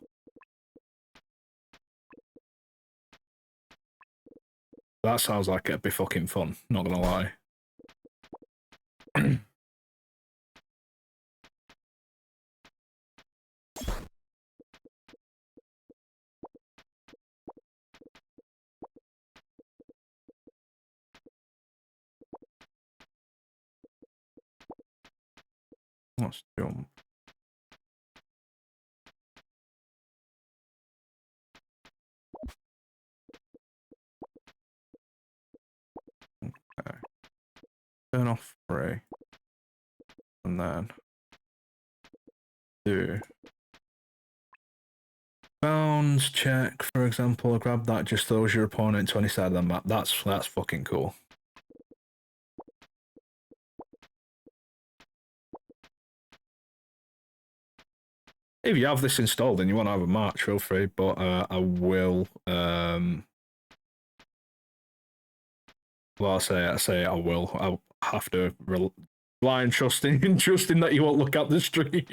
That sounds like it'd be fucking fun, not gonna lie. Let's jump. Okay. Turn off 3. And then do... bounds check, for example, a grab that just throws your opponent to any side of the map. That's fucking cool. If you have this installed and you want to have a match, feel free, but I will well, I say I will. I'll have to rely on trusting that you won't look at the stream.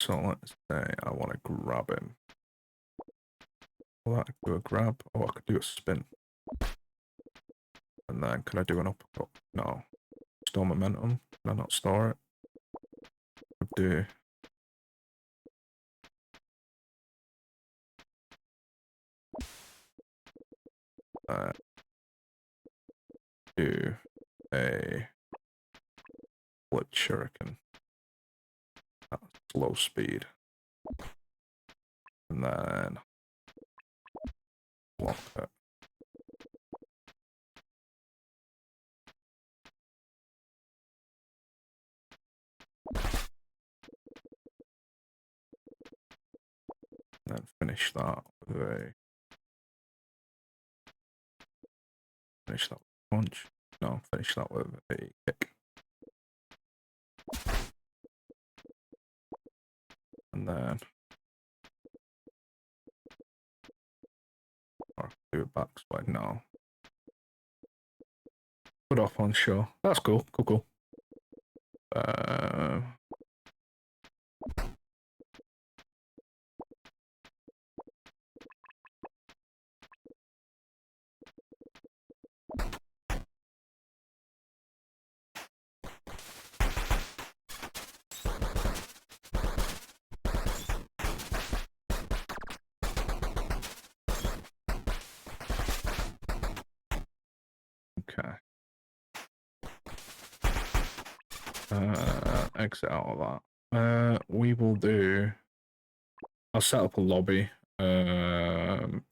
So let's say I want to grab him. Well, I could do a grab, or I could do a spin. And then can I do an uppercut? No. Store momentum. Can I not store it? I do. Do a flip shuriken at slow speed. And then block it. And then finish that with a punch. No, finish that with a kick. And then or do a back spike. No. Put off on show. That's cool. Cool. Okay. Exit out of that. We will do. I'll set up a lobby. Private.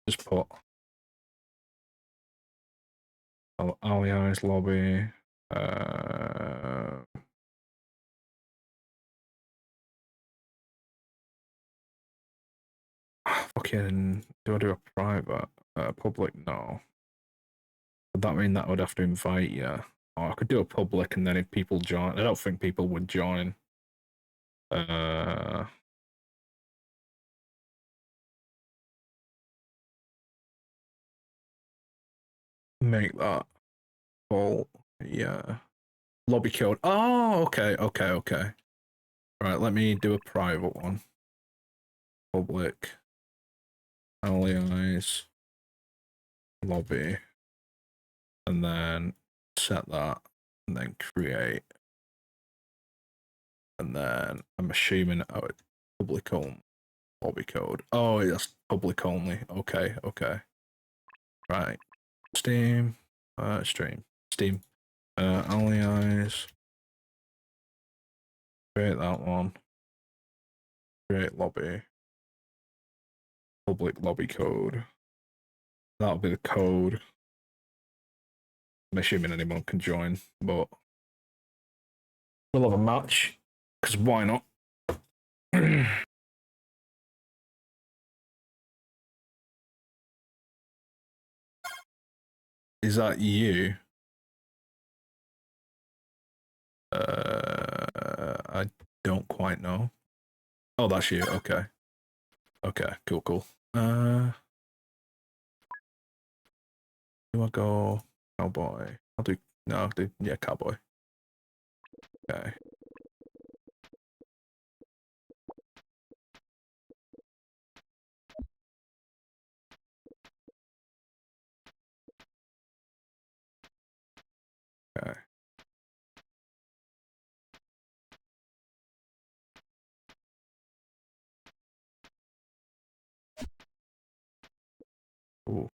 Just put Owliye's lobby. Fucking. Do I do a private? Public? No. Would that mean that I would have to invite you? Or I could do a public, and then if people join, I don't think people would join. Make that full. Yeah. Lobby code. Oh, okay. Right, let me do a private one. Public. Allies. Lobby. And then set that. And then create. And then I'm assuming public only. Lobby code. Oh, that's public only. Okay. Right. Steam. Steam. Allies. Create that one. Create lobby. Public lobby code. That'll be the code. I'm assuming anyone can join, but we'll have a match. Because why not? Is that you? I don't quite know. Oh, that's you. Okay. Cool. Do I go cowboy? I'll do cowboy. Okay. Okay. Ooh.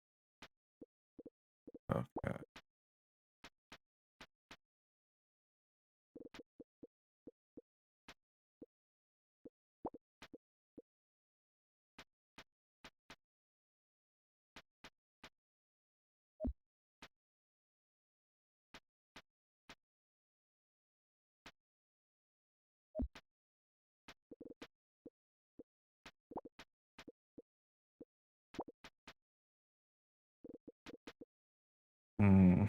Okay. I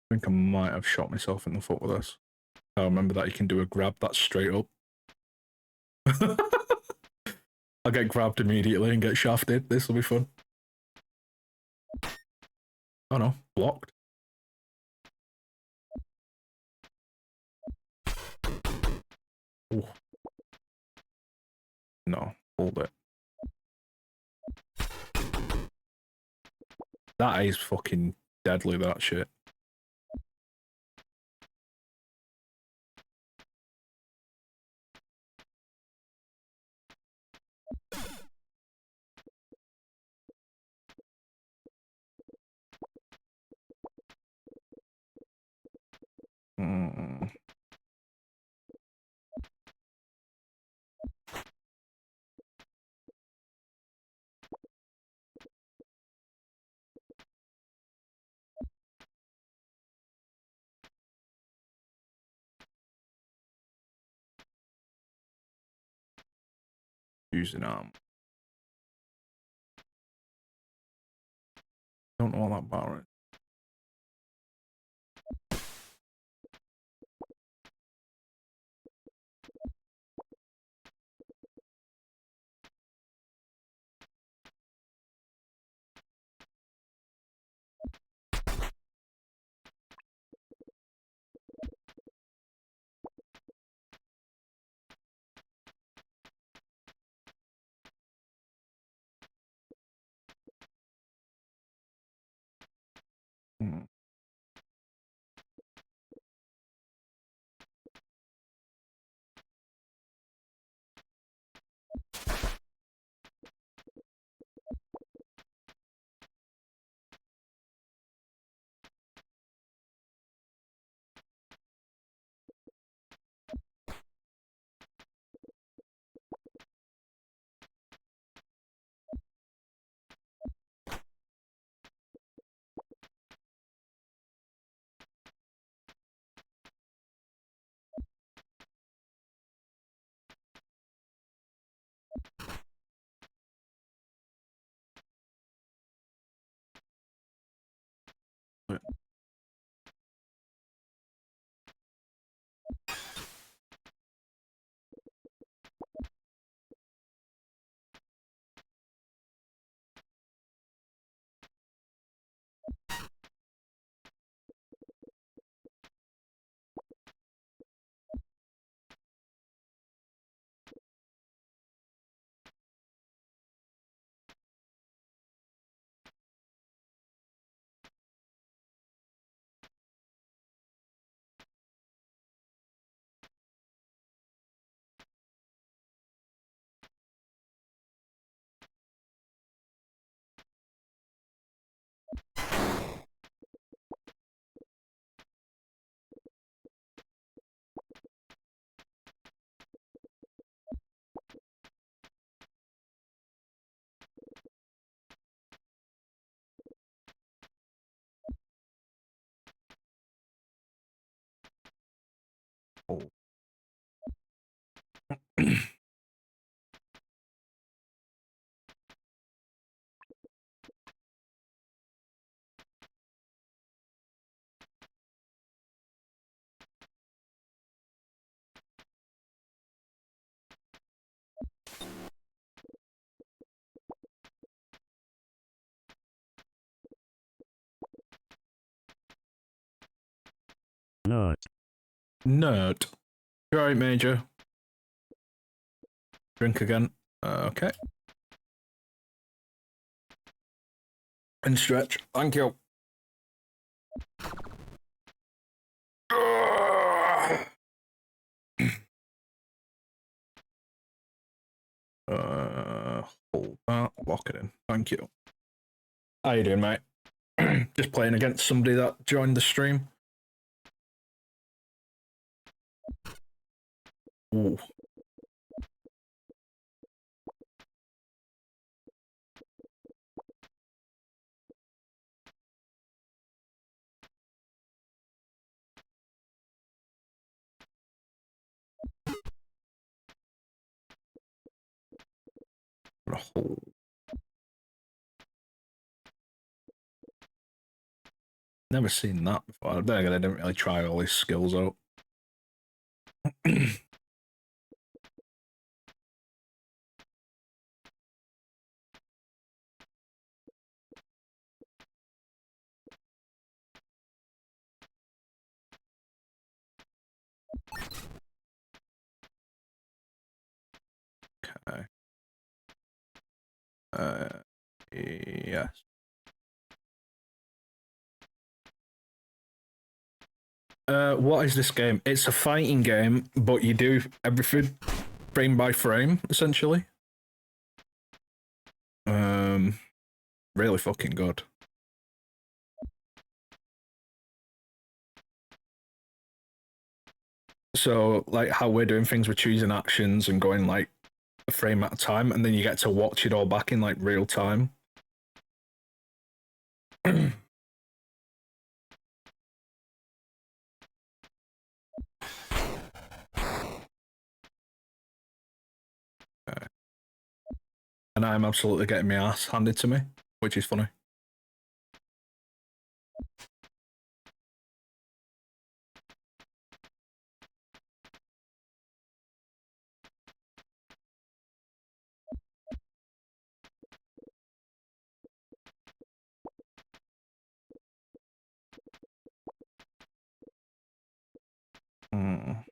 think I might have shot myself in the foot with this. I remember that you can do a grab that's straight up. I'll get grabbed immediately and get shafted. This will be fun. Oh no, blocked. Ooh. No, hold it. That is fucking deadly, that shit. Using arm. Don't know what that bar is. Oh. Nerd. Nerd. You're right, Major. Drink again. Okay. And stretch. Thank you. Hold that. Lock it in. Thank you. How you doing, mate? Just playing against somebody that joined the stream. Ooh. Never seen that before. Then again, I didn't really try all his skills out. Okay. Yes. What is this game? It's a fighting game, but you do everything frame by frame, essentially. Really fucking good. So, like how we're doing things, we're choosing actions and going like a frame at a time, and then you get to watch it all back in like real time. And I'm absolutely getting my ass handed to me, which is funny. Mm.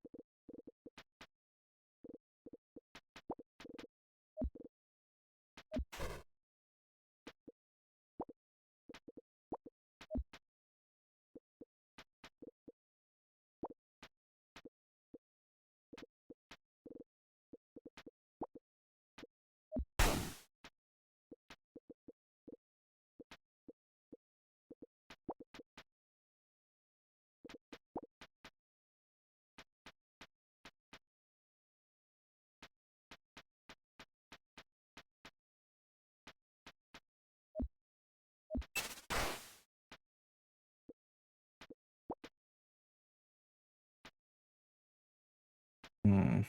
Mm.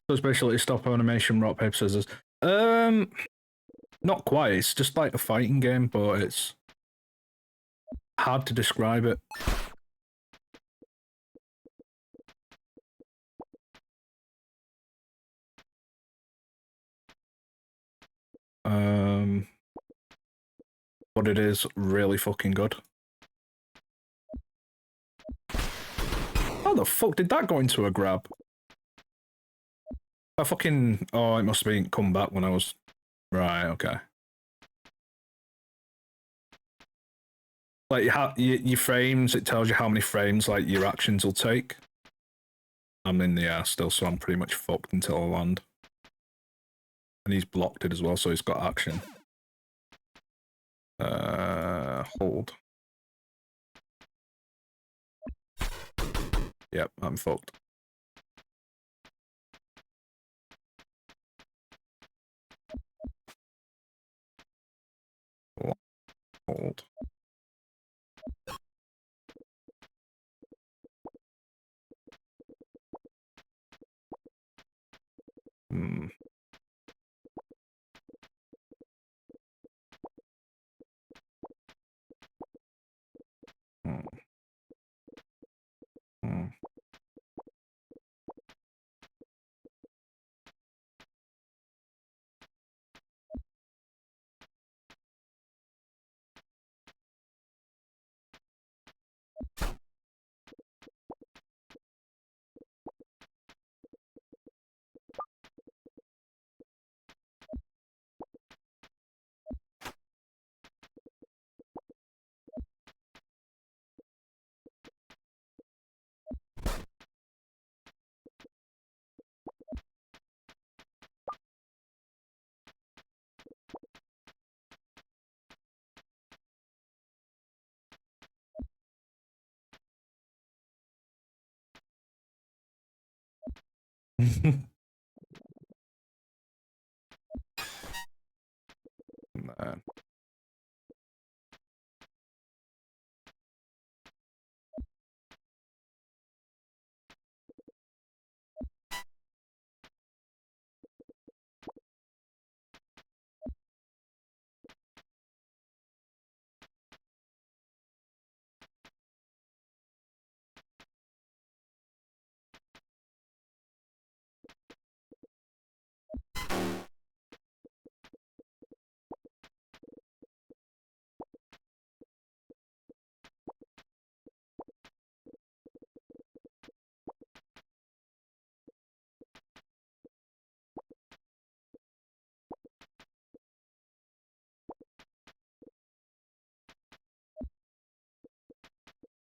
So it's basically stop animation, rock paper scissors. Not quite. It's just like a fighting game, but it's hard to describe it. But it is really fucking good. How the fuck did that go into a grab? I fucking... Oh, it must have been come back when I was... Right, okay. Like, your frames, it tells you how many frames, like, your actions will take. I'm in the air still, so I'm pretty much fucked until I land. And he's blocked it as well, so he's got action. Hold. Yep, I'm fucked. Hold. Hmm. Hmm. Hmm. Man.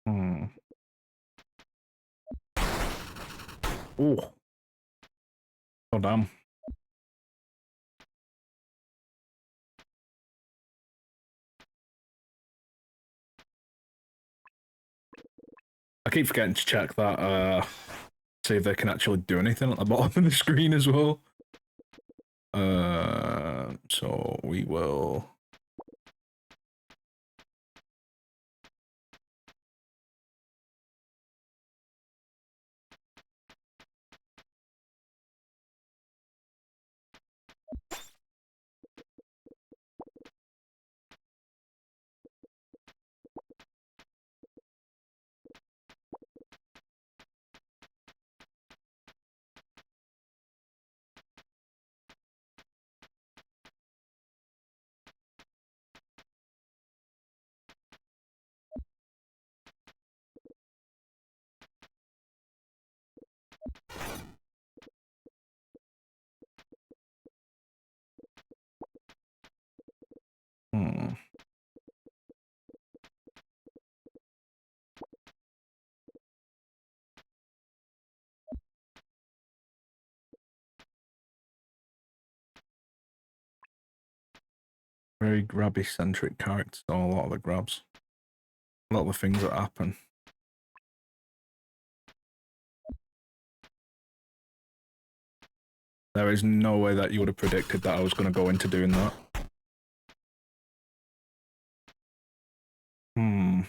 Hmm. Oh. Oh, damn. I keep forgetting to check that, see if they can actually do anything at the bottom of the screen as well. So we will... Hmm. Very grabby-centric character, so a lot of the grabs. A lot of the things that happen. There is no way that you would have predicted that I was going to go into doing that. Hmm.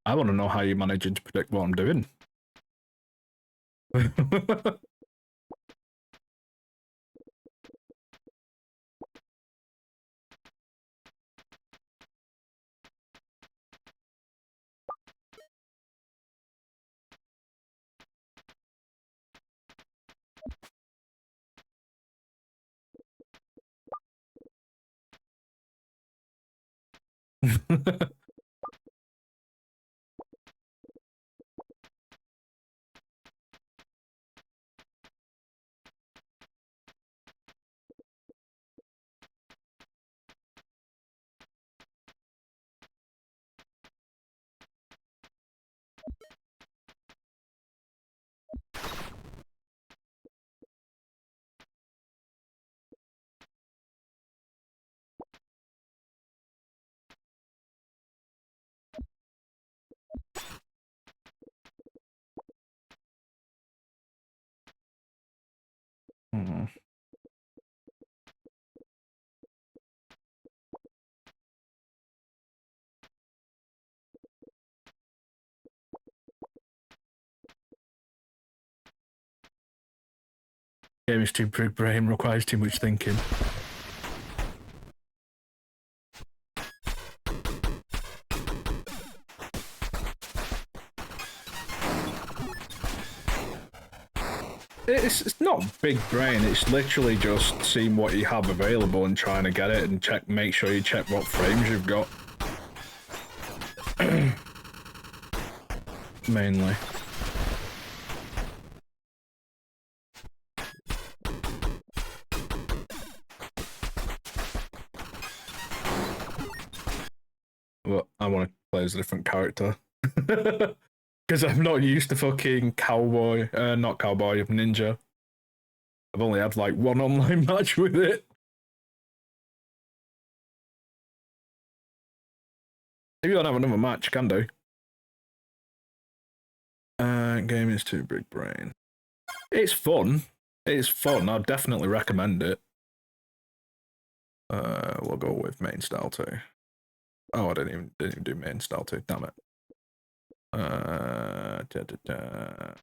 I want to know how you're managing to predict what I'm doing. Hmm. Game is too big brain, requires too much thinking. It's not big brain, it's literally just seeing what you have available and trying to get it and make sure you check what frames you've got. Mainly. But I want to play as a different character. Because I'm not used to fucking cowboy, not cowboy, ninja. I've only had like one online match with it. If you don't have another match, can do. Game is too big brain. It's fun. It's fun. I'd definitely recommend it. We'll go with main style too. Oh, I didn't even do main style too. Damn it. Da, da, da.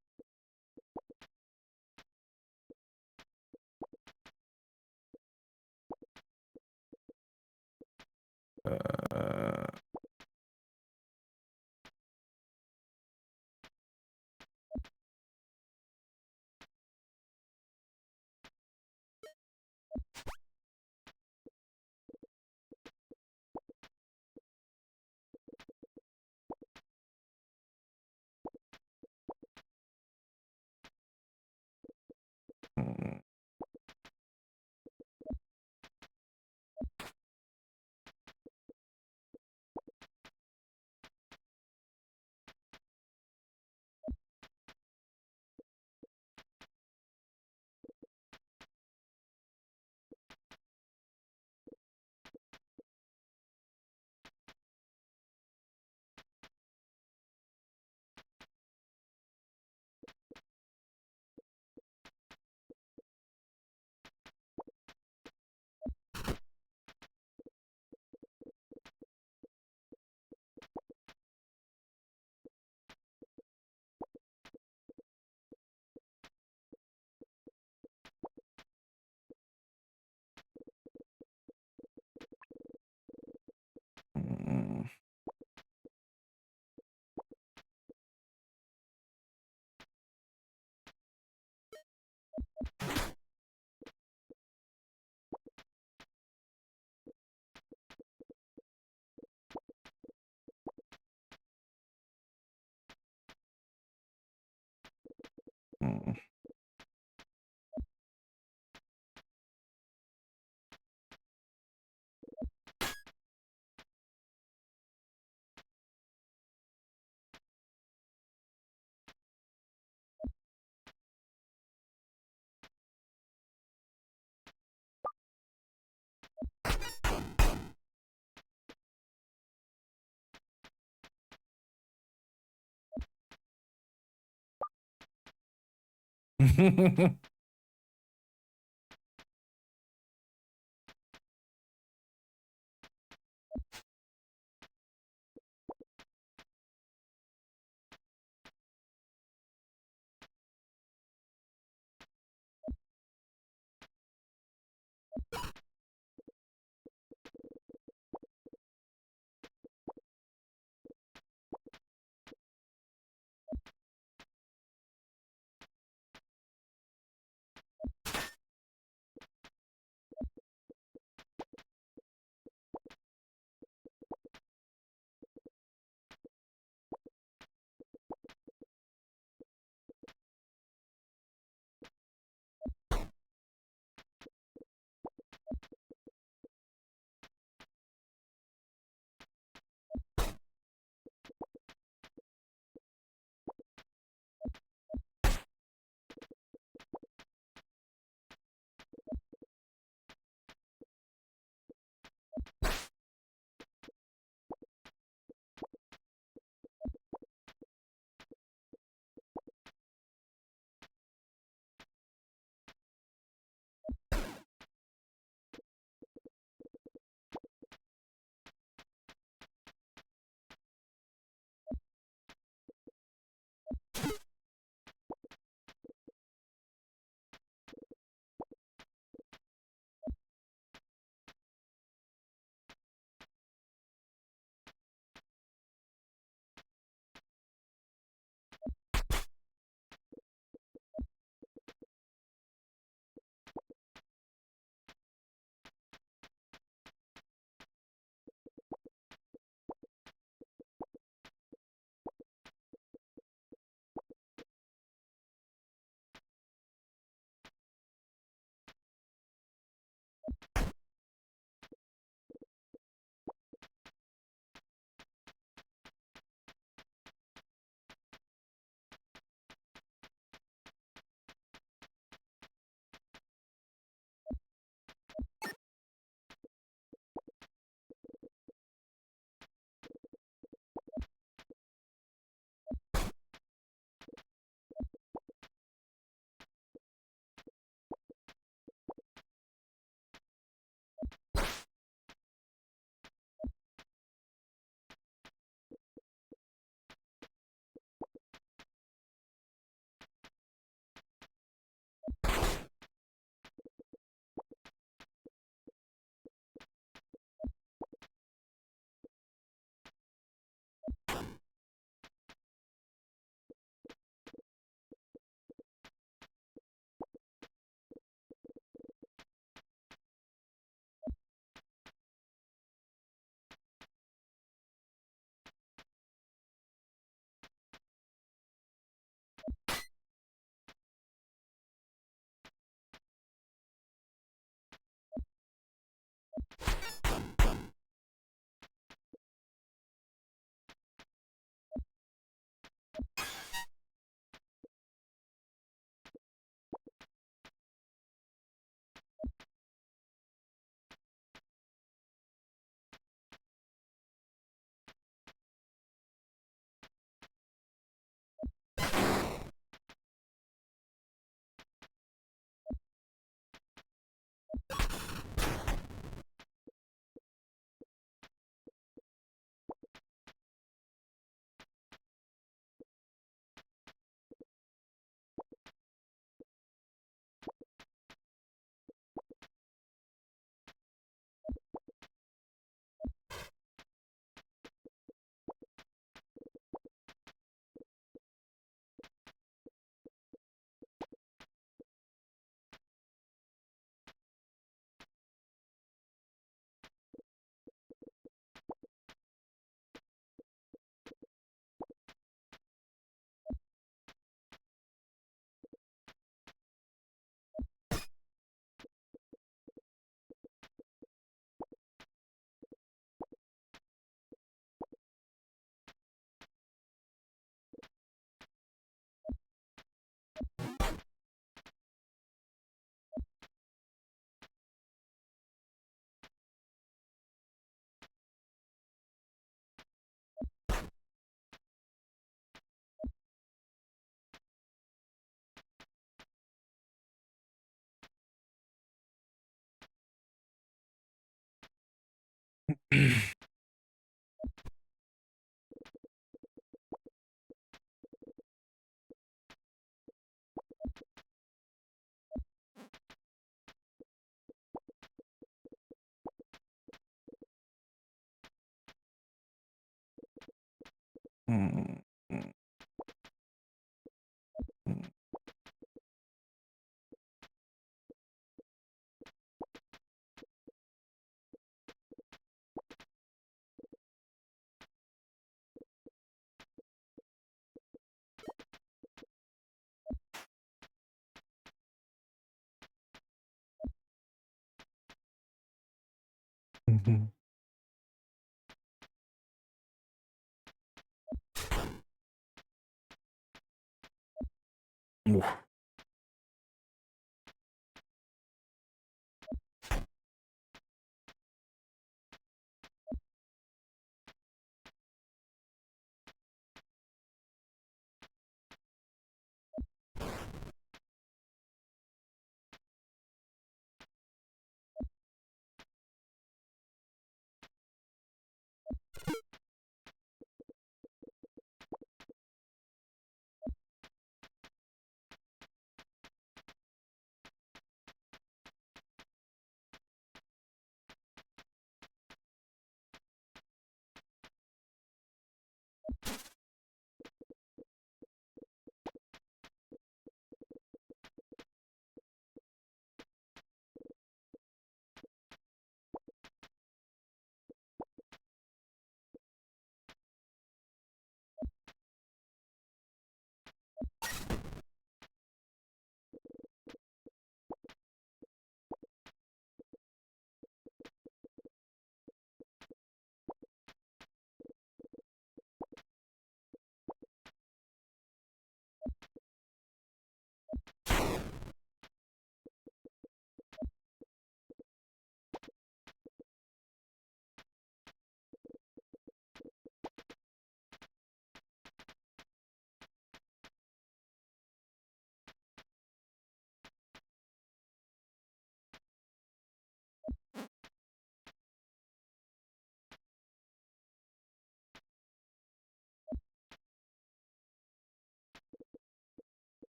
Oof.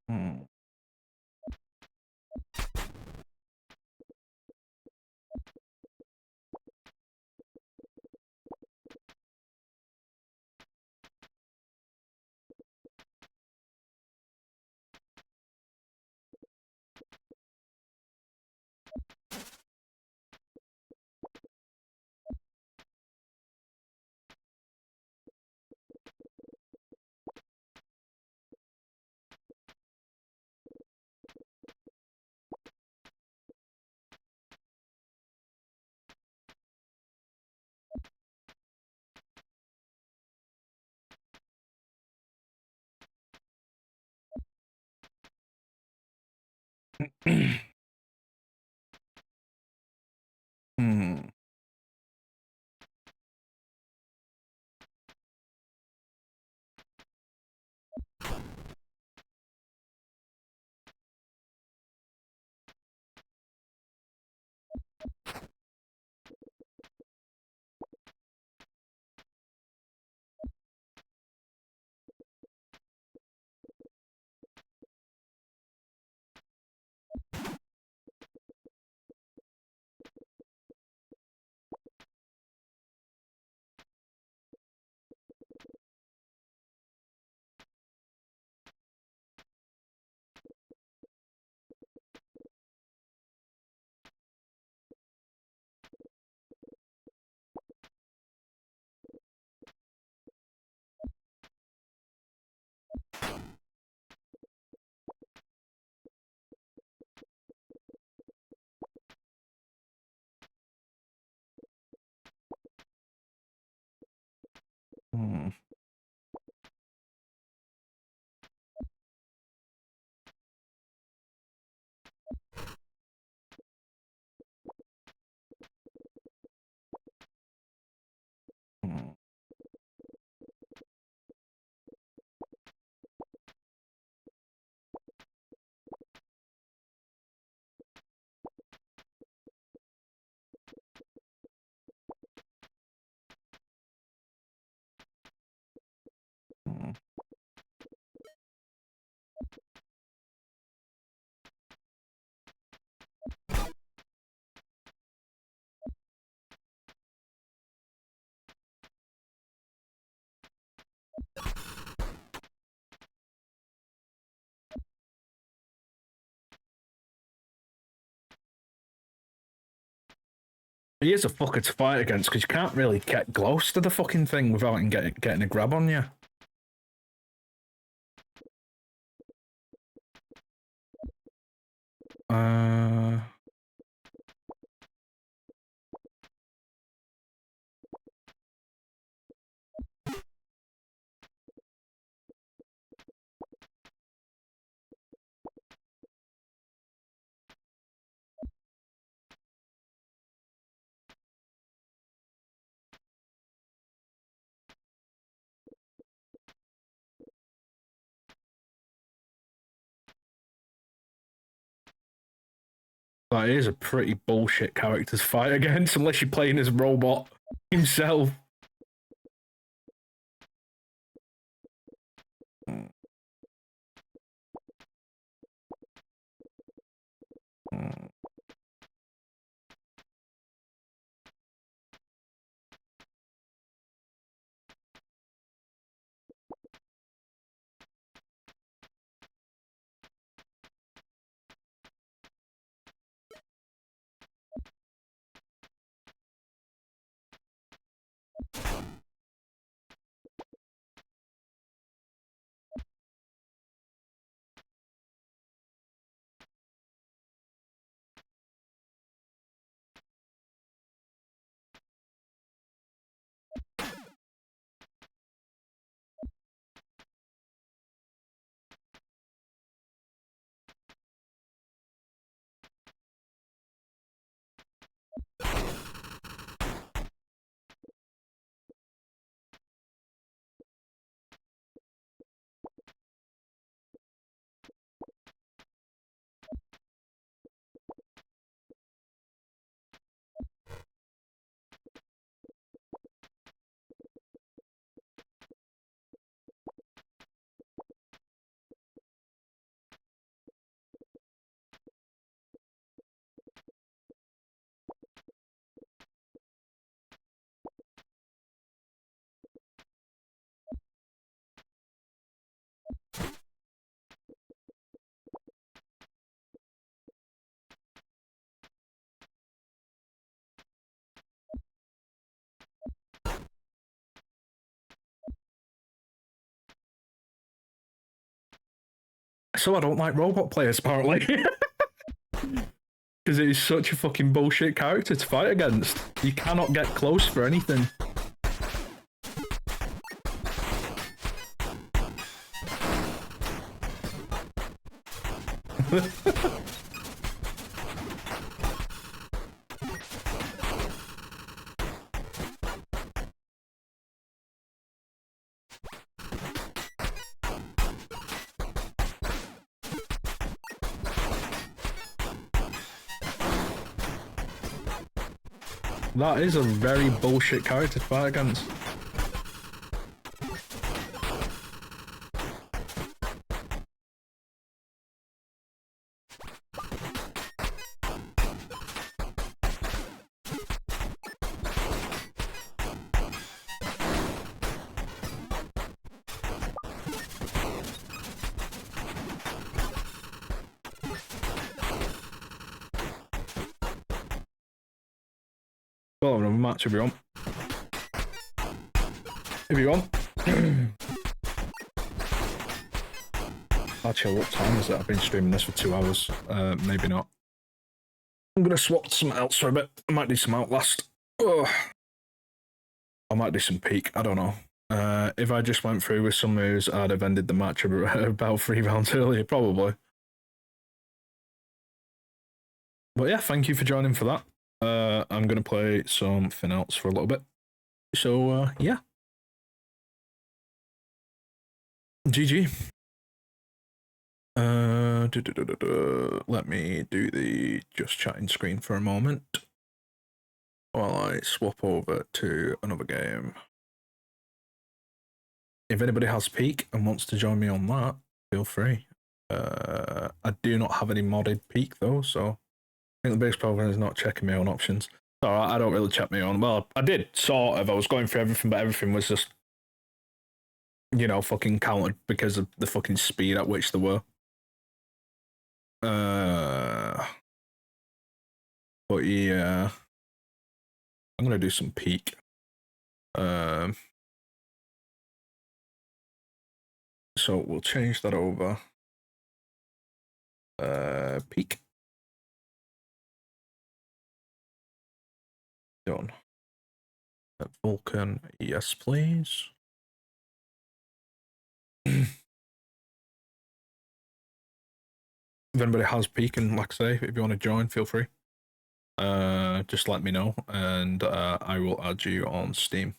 Hmm. Hmm. Hmm. Hmm. He is a fucker to fight against because you can't really get close to the fucking thing without him getting a grab on you. That is a pretty bullshit character to fight against unless you're playing as robot himself. Hmm. Hmm. So I don't like robot players, apparently. Because it is such a fucking bullshit character to fight against. You cannot get close for anything. That is a very bullshit character to fight against. Go on, another match if you want. If you want. Actually, what time is it? I've been streaming this for 2 hours. Maybe not. I'm gonna swap to something else for a bit. I might do some Outlast. Ugh. I might do some Peak. I don't know. If I just went through with some moves, I'd have ended the match about 3 rounds earlier, probably. But yeah, thank you for joining for that. I'm going to play something else for a little bit. So, yeah. GG. Let me do the just chatting screen for a moment while I swap over to another game. If anybody has Peak and wants to join me on that, feel free. I do not have any modded Peak though, so I think the biggest problem is not checking my own options. So I don't really check my own. Well, I did sort of. I was going through everything, but everything was just, fucking counted because of the fucking speed at which they were. But yeah, I'm gonna do some Peak. So we'll change that over. Peak. Done. Vulcan, yes, please. If anybody has Peak and like I say, if you want to join, feel free. Just let me know and I will add you on Steam.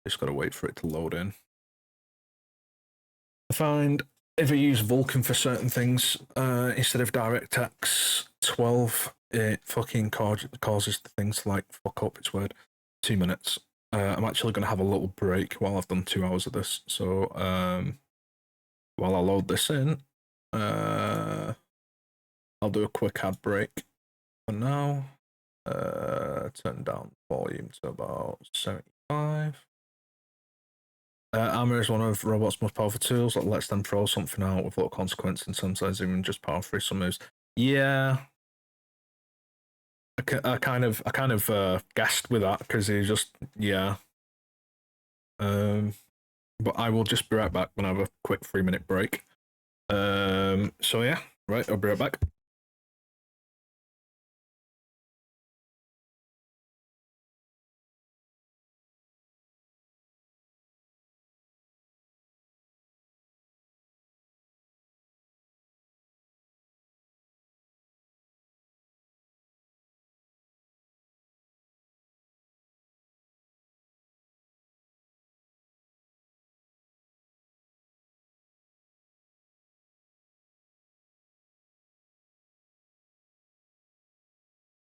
Just gotta wait for it to load in. I find if I use Vulcan for certain things instead of DirectX 12, it fucking causes the things to like fuck up. It's weird. 2 minutes. I'm actually going to have a little break while I've done 2 hours of this. So while I load this in, I'll do a quick ad break for now. Turn down the volume to about 75. Armor is one of robots' most powerful tools that lets them throw something out with little consequence and sometimes even just power through some moves. Yeah. I kind of guessed with that because he just, yeah. But I will just be right back when I have a quick 3-minute break. So yeah, right, I'll be right back.